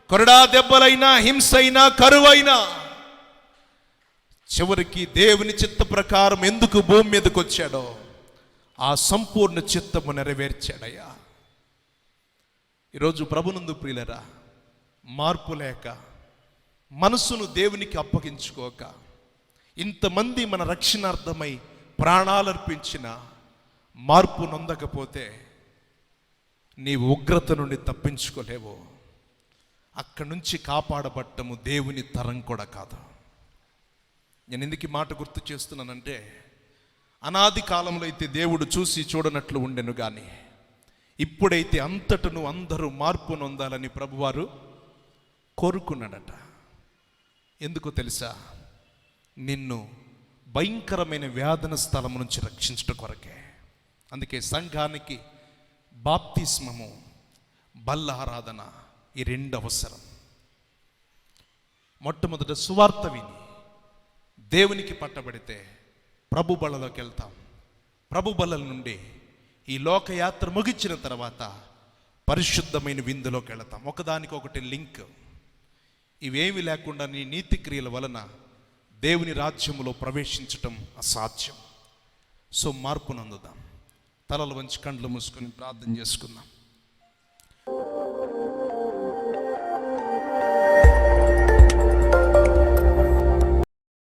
కొరడా దెబ్బలైనా, హింసైనా, కరువైనా, చివరికి దేవుని చిత్త ప్రకారం ఎందుకు భూమి మీదకి వచ్చాడో ఆ సంపూర్ణ చిత్తము నెరవేర్చాడయ్యా. ఈరోజు ప్రభునందు ప్రియులరా, మార్పు లేక, మనసును దేవునికి అప్పగించుకోక, ఇంతమంది మన రక్షణార్థమై ప్రాణాలర్పించిన మార్పు నొందకపోతే నీవు ఉగ్రత నుండి తప్పించుకోలేవు. అక్కడి నుంచి కాపాడబట్టము దేవుని తరం కూడా కాదు. నేను ఎందుకు ఈ మాట గుర్తు చేస్తున్నానంటే, అనాది కాలంలో అయితే దేవుడు చూసి చూడనట్లు ఉండెను, కానీ ఇప్పుడైతే అంతటను అందరూ మార్పు నొందాలని ప్రభువారు కోరుకున్నాడట. ఎందుకో తెలుసా? నిన్ను భయంకరమైన వేదన స్థలం నుంచి రక్షించడం కొరకే. అందుకే సంఘానికి బాప్తిస్మము, బల్ల ఆరాధన ఈ 2 అవసరం. మొట్టమొదట సువార్త విని దేవునికి పట్టబడితే ప్రభు బలలోకి వెళ్తాం. ప్రభు బలల నుండి ఈ లోకయాత్ర ముగించిన తర్వాత పరిశుద్ధమైన విందులోకి వెళతాం. ఒకదానికొకటి లింక్. ఇవేమి లేకుండా నీ నీతి క్రియల వలన దేవుని రాజ్యములో ప్రవేశించటం అసాధ్యం. సో మార్పు నందుదాం. తలలు వంచి కండ్లు మూసుకొని ప్రార్థన చేసుకుందాం.